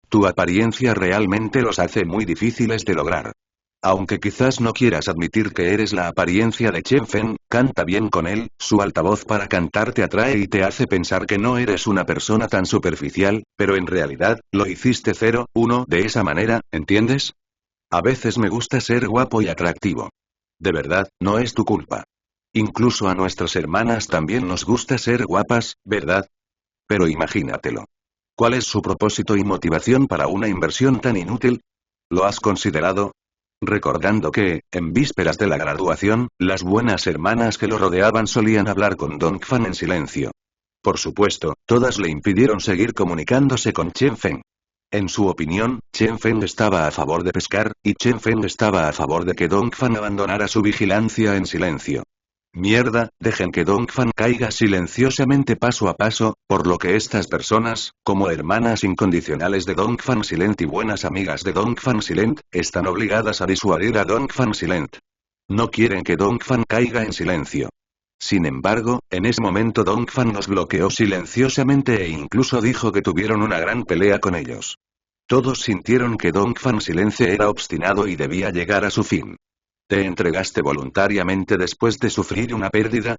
Tu apariencia realmente los hace muy difíciles de lograr. Aunque quizás no quieras admitir que eres la apariencia de Chen Fen, canta bien con él, su altavoz para cantar te atrae y te hace pensar que no eres una persona tan superficial, pero en realidad, lo hiciste 0, 1 de esa manera, ¿entiendes? A veces me gusta ser guapo y atractivo. De verdad, no es tu culpa. Incluso a nuestras hermanas también nos gusta ser guapas, ¿verdad? Pero imagínatelo. ¿Cuál es su propósito y motivación para una inversión tan inútil? ¿Lo has considerado? Recordando que, en vísperas de la graduación, las buenas hermanas que lo rodeaban solían hablar con Dongfan en silencio. Por supuesto, todas le impidieron seguir comunicándose con Chen Fen. En su opinión, Chen Fen estaba a favor de pescar, y Chen Fen estaba a favor de que Dongfan abandonara su vigilancia en silencio. Mierda, dejen que Dongfan caiga silenciosamente paso a paso, por lo que estas personas, como hermanas incondicionales de Dongfan Silent y buenas amigas de Dongfan Silent, están obligadas a disuadir a Dongfan Silent. No quieren que Dongfan caiga en silencio. Sin embargo, en ese momento Dongfan los bloqueó silenciosamente e incluso dijo que tuvieron una gran pelea con ellos. Todos sintieron que Dongfan Silence era obstinado y debía llegar a su fin. ¿Te entregaste voluntariamente después de sufrir una pérdida?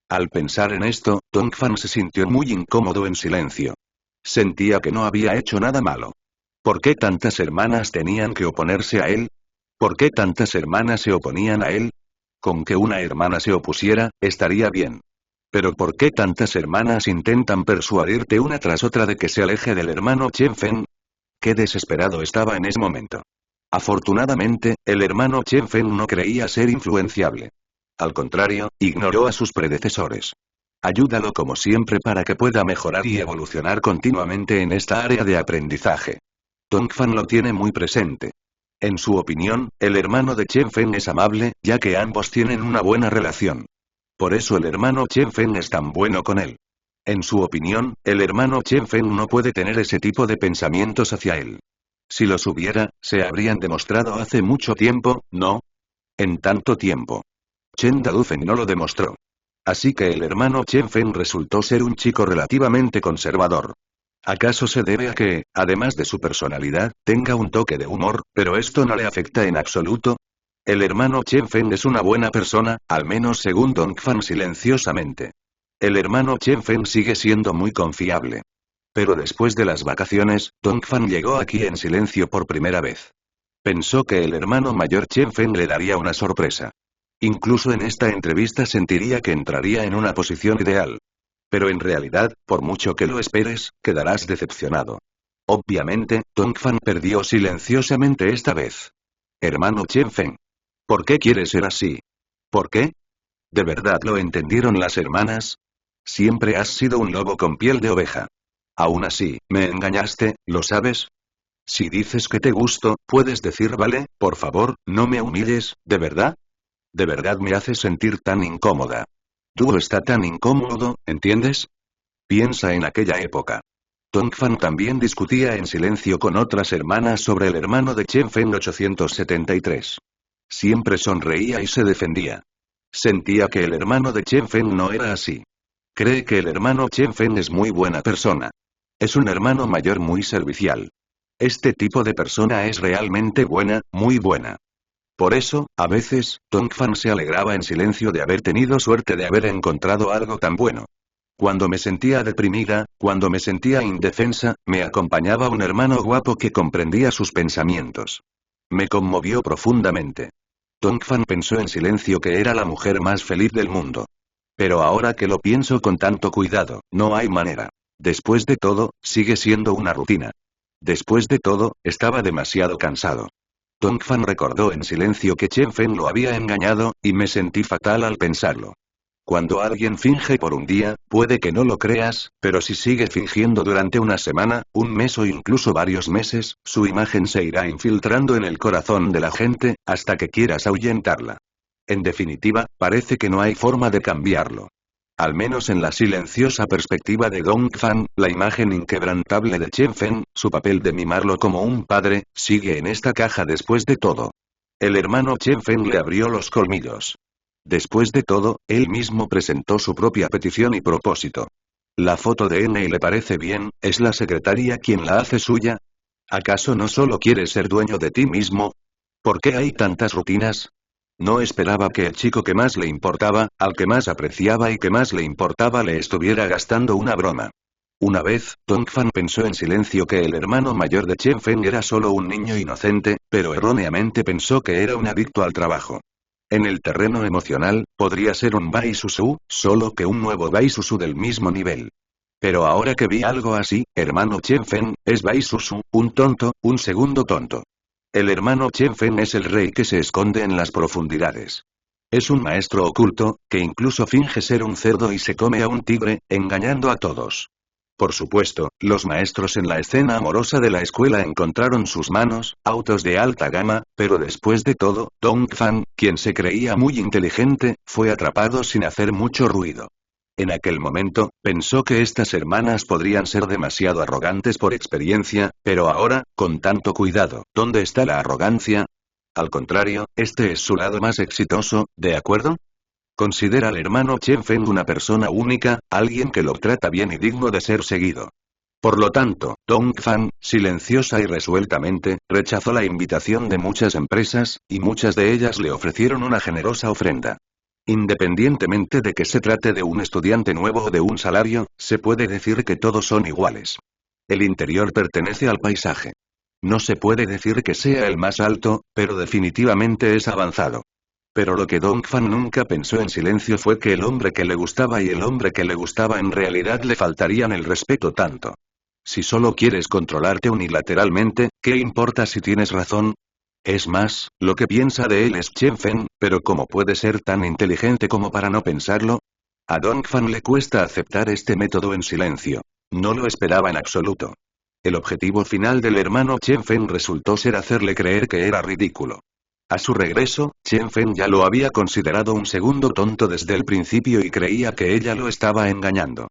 Al pensar en esto, Dongfan se sintió muy incómodo en silencio. Sentía que no había hecho nada malo. ¿Por qué tantas hermanas tenían que oponerse a él? ¿Por qué tantas hermanas se oponían a él? Con que una hermana se opusiera, estaría bien. Pero ¿por qué tantas hermanas intentan persuadirte una tras otra de que se aleje del hermano Chen Fen? Qué desesperado estaba en ese momento. Afortunadamente, el hermano Chen Fen no creía ser influenciable. Al contrario, ignoró a sus predecesores. Ayúdalo como siempre para que pueda mejorar y evolucionar continuamente en esta área de aprendizaje. Dongfan lo tiene muy presente. En su opinión, el hermano de Chen Fen es amable, ya que ambos tienen una buena relación. Por eso el hermano Chen Fen es tan bueno con él. En su opinión, el hermano Chen Fen no puede tener ese tipo de pensamientos hacia él. Si los hubiera, se habrían demostrado hace mucho tiempo, ¿no? En tanto tiempo. Chen Dadufen no lo demostró. Así que el hermano Chen Fen resultó ser un chico relativamente conservador. ¿Acaso se debe a que, además de su personalidad, tenga un toque de humor, pero esto no le afecta en absoluto? El hermano Chen Fen es una buena persona, al menos según Dongfan silenciosamente. El hermano Chen Fen sigue siendo muy confiable. Pero después de las vacaciones, Dongfan llegó aquí en silencio por primera vez. Pensó que el hermano mayor Chen Fen le daría una sorpresa. Incluso en esta entrevista sentiría que entraría en una posición ideal. Pero en realidad, por mucho que lo esperes, quedarás decepcionado. Obviamente, Dongfan perdió silenciosamente esta vez. Hermano Chen Fen. ¿Por qué quieres ser así? ¿Por qué? ¿De verdad lo entendieron las hermanas? Siempre has sido un lobo con piel de oveja. Aún así, me engañaste, ¿lo sabes? Si dices que te gusto, puedes decir vale, por favor, no me humilles, ¿de verdad? De verdad me haces sentir tan incómoda. Tú está tan incómodo, ¿entiendes? Piensa en aquella época. Dongfan también discutía en silencio con otras hermanas sobre el hermano de Chen Fen 873. Siempre sonreía y se defendía. Sentía que el hermano de Chen Fen no era así. Cree que el hermano Chen Fen es muy buena persona. Es un hermano mayor muy servicial. Este tipo de persona es realmente buena, muy buena. Por eso, a veces, Dongfan se alegraba en silencio de haber tenido suerte de haber encontrado algo tan bueno. Cuando me sentía deprimida, cuando me sentía indefensa, me acompañaba un hermano guapo que comprendía sus pensamientos. Me conmovió profundamente. Dongfan pensó en silencio que era la mujer más feliz del mundo. Pero ahora que lo pienso con tanto cuidado, no hay manera. Después de todo, sigue siendo una rutina. Después de todo, estaba demasiado cansado. Dongfan recordó en silencio que Chen Fen lo había engañado, y me sentí fatal al pensarlo. Cuando alguien finge por un día, puede que no lo creas, pero si sigue fingiendo durante una semana, un mes o incluso varios meses, su imagen se irá infiltrando en el corazón de la gente, hasta que quieras ahuyentarla. En definitiva, parece que no hay forma de cambiarlo. Al menos en la silenciosa perspectiva de Dongfan, la imagen inquebrantable de Chen Fen, su papel de mimarlo como un padre, sigue en esta caja después de todo. El hermano Chen Fen le abrió los colmillos. Después de todo, él mismo presentó su propia petición y propósito. La foto de N le parece bien, ¿es la secretaria quien la hace suya? ¿Acaso no solo quieres ser dueño de ti mismo? ¿Por qué hay tantas rutinas? No esperaba que el chico que más le importaba, al que más apreciaba y que más le importaba le estuviera gastando una broma. Una vez, Dongfan pensó en silencio que el hermano mayor de Chen Fen era solo un niño inocente, pero erróneamente pensó que era un adicto al trabajo. En el terreno emocional, podría ser un Bai Susu, solo que un nuevo Bai Susu del mismo nivel. Pero ahora que vi algo así, hermano Chen Fen, es Bai Susu, un tonto, un segundo tonto. El hermano Chen Fen es el rey que se esconde en las profundidades. Es un maestro oculto, que incluso finge ser un cerdo y se come a un tigre, engañando a todos. Por supuesto, los maestros en la escena amorosa de la escuela encontraron sus manos, autos de alta gama, pero después de todo, Dongfan, quien se creía muy inteligente, fue atrapado sin hacer mucho ruido. En aquel momento, pensó que estas hermanas podrían ser demasiado arrogantes por experiencia, pero ahora, con tanto cuidado, ¿dónde está la arrogancia? Al contrario, este es su lado más exitoso, ¿de acuerdo? Considera al hermano Chen Fen una persona única, alguien que lo trata bien y digno de ser seguido. Por lo tanto, Dongfan, silenciosa y resueltamente, rechazó la invitación de muchas empresas, y muchas de ellas le ofrecieron una generosa ofrenda. Independientemente de que se trate de un estudiante nuevo o de un salario, se puede decir que todos son iguales. El interior pertenece al paisaje. No se puede decir que sea el más alto, pero definitivamente es avanzado. Pero lo que Dongfan nunca pensó en silencio fue que el hombre que le gustaba y el hombre que le gustaba en realidad le faltarían el respeto tanto. Si solo quieres controlarte unilateralmente, ¿qué importa si tienes razón? Es más, lo que piensa de él es Chen Fen, pero ¿cómo puede ser tan inteligente como para no pensarlo? A Dongfan le cuesta aceptar este método en silencio. No lo esperaba en absoluto. El objetivo final del hermano Chen Fen resultó ser hacerle creer que era ridículo. A su regreso, Chen Fen ya lo había considerado un segundo tonto desde el principio y creía que ella lo estaba engañando.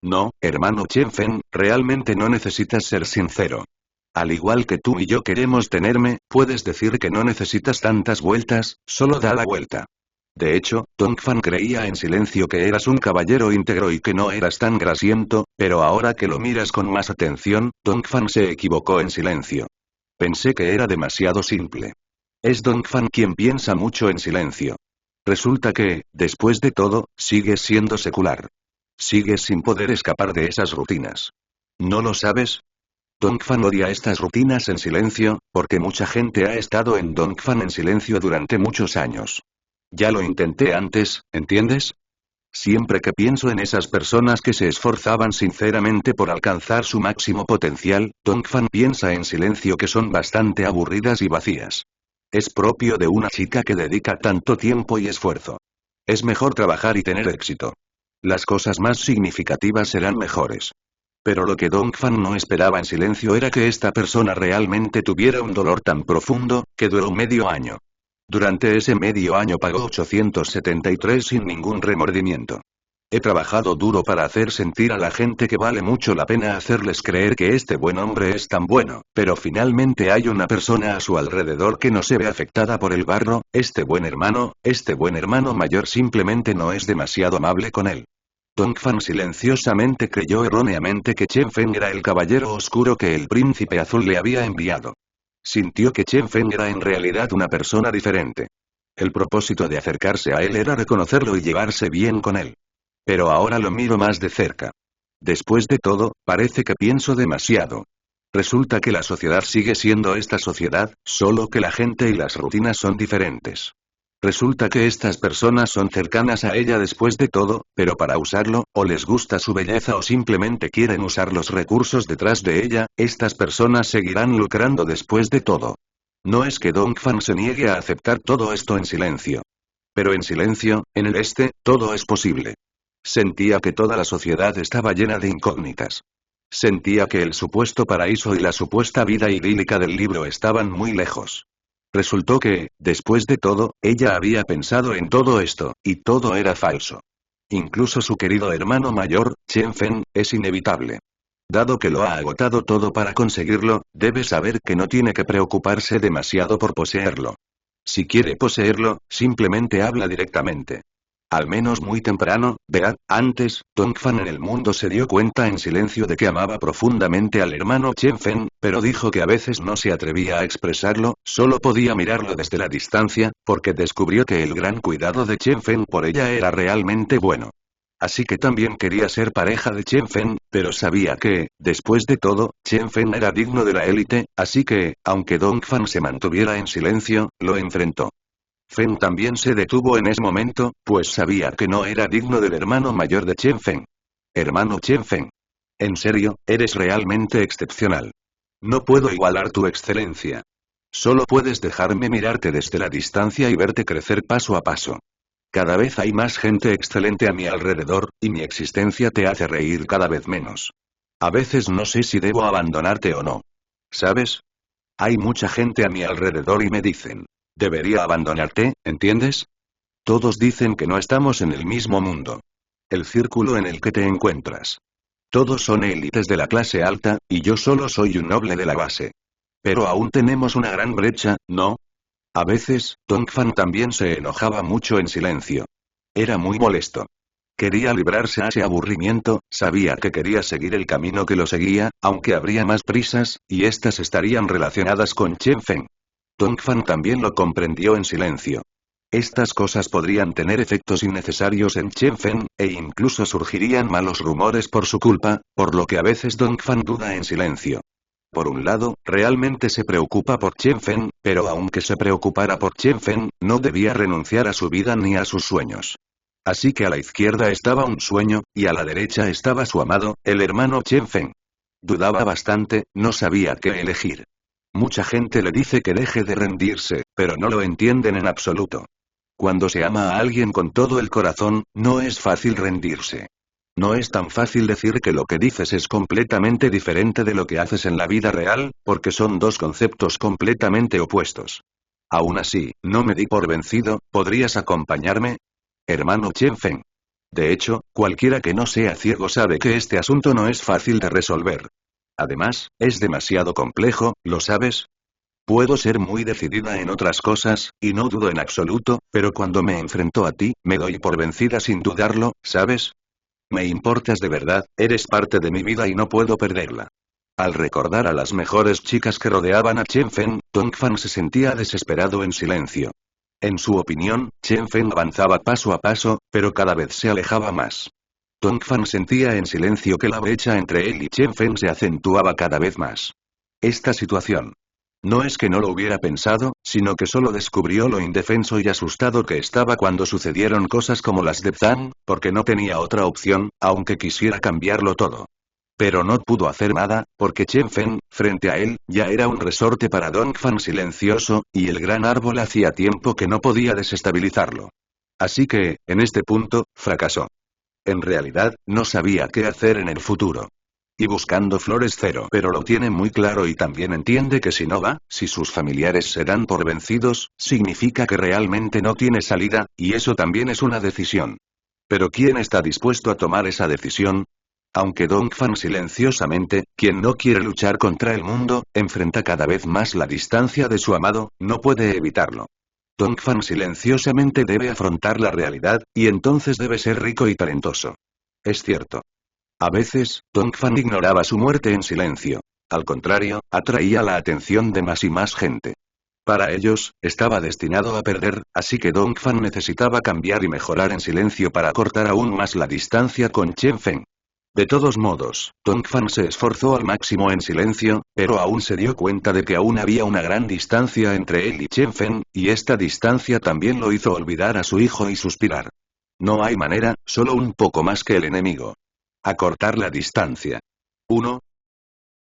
No, hermano Chen Fen, realmente no necesitas ser sincero. Al igual que tú y yo queremos tenerme, puedes decir que no necesitas tantas vueltas, solo da la vuelta. De hecho, Dongfan creía en silencio que eras un caballero íntegro y que no eras tan grasiento, pero ahora que lo miras con más atención, Dongfan se equivocó en silencio. Pensé que era demasiado simple. Es Dongfan quien piensa mucho en silencio. Resulta que, después de todo, sigues siendo secular. Sigues sin poder escapar de esas rutinas. ¿No lo sabes? Dongfan odia estas rutinas en silencio, porque mucha gente ha estado en Dongfan en silencio durante muchos años. Ya lo intenté antes, ¿entiendes? Siempre que pienso en esas personas que se esforzaban sinceramente por alcanzar su máximo potencial, Dongfan piensa en silencio que son bastante aburridas y vacías. Es propio de una chica que dedica tanto tiempo y esfuerzo. Es mejor trabajar y tener éxito. Las cosas más significativas serán mejores. Pero lo que Dongfan no esperaba en silencio era que esta persona realmente tuviera un dolor tan profundo, que duró medio año. Durante ese medio año pagó 873 sin ningún remordimiento. He trabajado duro para hacer sentir a la gente que vale mucho la pena hacerles creer que este buen hombre es tan bueno, pero finalmente hay una persona a su alrededor que no se ve afectada por el barro, este buen hermano mayor simplemente no es demasiado amable con él. Dongfan silenciosamente creyó erróneamente que Chen Fen era el caballero oscuro que el príncipe azul le había enviado. Sintió que Chen Fen era en realidad una persona diferente. El propósito de acercarse a él era reconocerlo y llevarse bien con él. Pero ahora lo miro más de cerca. Después de todo, parece que pienso demasiado. Resulta que la sociedad sigue siendo esta sociedad, solo que la gente y las rutinas son diferentes. Resulta que estas personas son cercanas a ella después de todo, pero para usarlo, o les gusta su belleza o simplemente quieren usar los recursos detrás de ella, estas personas seguirán lucrando después de todo. No es que Dongfang se niegue a aceptar todo esto en silencio. Pero en silencio, en el este, todo es posible. Sentía que toda la sociedad estaba llena de incógnitas. Sentía que el supuesto paraíso y la supuesta vida idílica del libro estaban muy lejos. Resultó que, después de todo, ella había pensado en todo esto, y todo era falso. Incluso su querido hermano mayor, Chen Fen, es inevitable. Dado que lo ha agotado todo para conseguirlo, debe saber que no tiene que preocuparse demasiado por poseerlo. Si quiere poseerlo, simplemente habla directamente. Al menos muy temprano, antes, Dongfang en el mundo se dio cuenta en silencio de que amaba profundamente al hermano Chen Fen, pero dijo que a veces no se atrevía a expresarlo, solo podía mirarlo desde la distancia, porque descubrió que el gran cuidado de Chen Fen por ella era realmente bueno. Así que también quería ser pareja de Chen Fen, pero sabía que, después de todo, Chen Fen era digno de la élite, así que, aunque Dongfang se mantuviera en silencio, lo enfrentó. Fen también se detuvo en ese momento, pues sabía que no era digno del hermano mayor de Chen Fen. Hermano Chen Fen. En serio, eres realmente excepcional. No puedo igualar tu excelencia. Solo puedes dejarme mirarte desde la distancia y verte crecer paso a paso. Cada vez hay más gente excelente a mi alrededor, y mi existencia te hace reír cada vez menos. A veces no sé si debo abandonarte o no. ¿Sabes? Hay mucha gente a mi alrededor y me dicen. Debería abandonarte, ¿entiendes? Todos dicen que no estamos en el mismo mundo. El círculo en el que te encuentras. Todos son élites de la clase alta, y yo solo soy un noble de la base. Pero aún tenemos una gran brecha, ¿no? A veces, Dongfang también se enojaba mucho en silencio. Era muy molesto. Quería librarse a ese aburrimiento, sabía que quería seguir el camino que lo seguía, aunque habría más prisas, y estas estarían relacionadas con Chen Fen. Dongfang también lo comprendió en silencio. Estas cosas podrían tener efectos innecesarios en Chen Fen, e incluso surgirían malos rumores por su culpa, por lo que a veces Dongfang duda en silencio. Por un lado, realmente se preocupa por Chen Fen, pero aunque se preocupara por Chen Fen, no debía renunciar a su vida ni a sus sueños. Así que a la izquierda estaba un sueño, y a la derecha estaba su amado, el hermano Chen Fen. Dudaba bastante, no sabía qué elegir. Mucha gente le dice que deje de rendirse, pero no lo entienden en absoluto. Cuando se ama a alguien con todo el corazón, no es fácil rendirse. No es tan fácil decir que lo que dices es completamente diferente de lo que haces en la vida real, porque son dos conceptos completamente opuestos. Aún así, no me di por vencido, ¿podrías acompañarme? Hermano Chen Fen. De hecho, cualquiera que no sea ciego sabe que este asunto no es fácil de resolver. Además, es demasiado complejo, ¿lo sabes? Puedo ser muy decidida en otras cosas, y no dudo en absoluto, pero cuando me enfrento a ti, me doy por vencida sin dudarlo, ¿sabes? Me importas de verdad, eres parte de mi vida y no puedo perderla. Al recordar a las mejores chicas que rodeaban a Chen Fen, Dongfang se sentía desesperado en silencio. En su opinión, Chen Fen avanzaba paso a paso, pero cada vez se alejaba más. Dongfang sentía en silencio que la brecha entre él y Chen Fen se acentuaba cada vez más. Esta situación. No es que no lo hubiera pensado, sino que solo descubrió lo indefenso y asustado que estaba cuando sucedieron cosas como las de Zhang, porque no tenía otra opción, aunque quisiera cambiarlo todo. Pero no pudo hacer nada, porque Chen Fen, frente a él, ya era un resorte para Dongfang silencioso, y el gran árbol hacía tiempo que no podía desestabilizarlo. Así que, en este punto, fracasó. En realidad, no sabía qué hacer en el futuro. Y buscando flores cero, pero lo tiene muy claro y también entiende que si no va, si sus familiares se dan por vencidos, significa que realmente no tiene salida, y eso también es una decisión. Pero ¿quién está dispuesto a tomar esa decisión? Aunque Dongfang silenciosamente, quien no quiere luchar contra el mundo, enfrenta cada vez más la distancia de su amado, no puede evitarlo. Dongfang silenciosamente debe afrontar la realidad, y entonces debe ser rico y talentoso. Es cierto. A veces, Dongfang ignoraba su muerte en silencio. Al contrario, atraía la atención de más y más gente. Para ellos, estaba destinado a perder, así que Dongfang necesitaba cambiar y mejorar en silencio para cortar aún más la distancia con Chen Fen. De todos modos, Dongfang se esforzó al máximo en silencio, pero aún se dio cuenta de que aún había una gran distancia entre él y Chen Feng, y esta distancia también lo hizo olvidar a su hijo y suspirar. No hay manera, solo un poco más que el enemigo. Acortar la distancia. 1,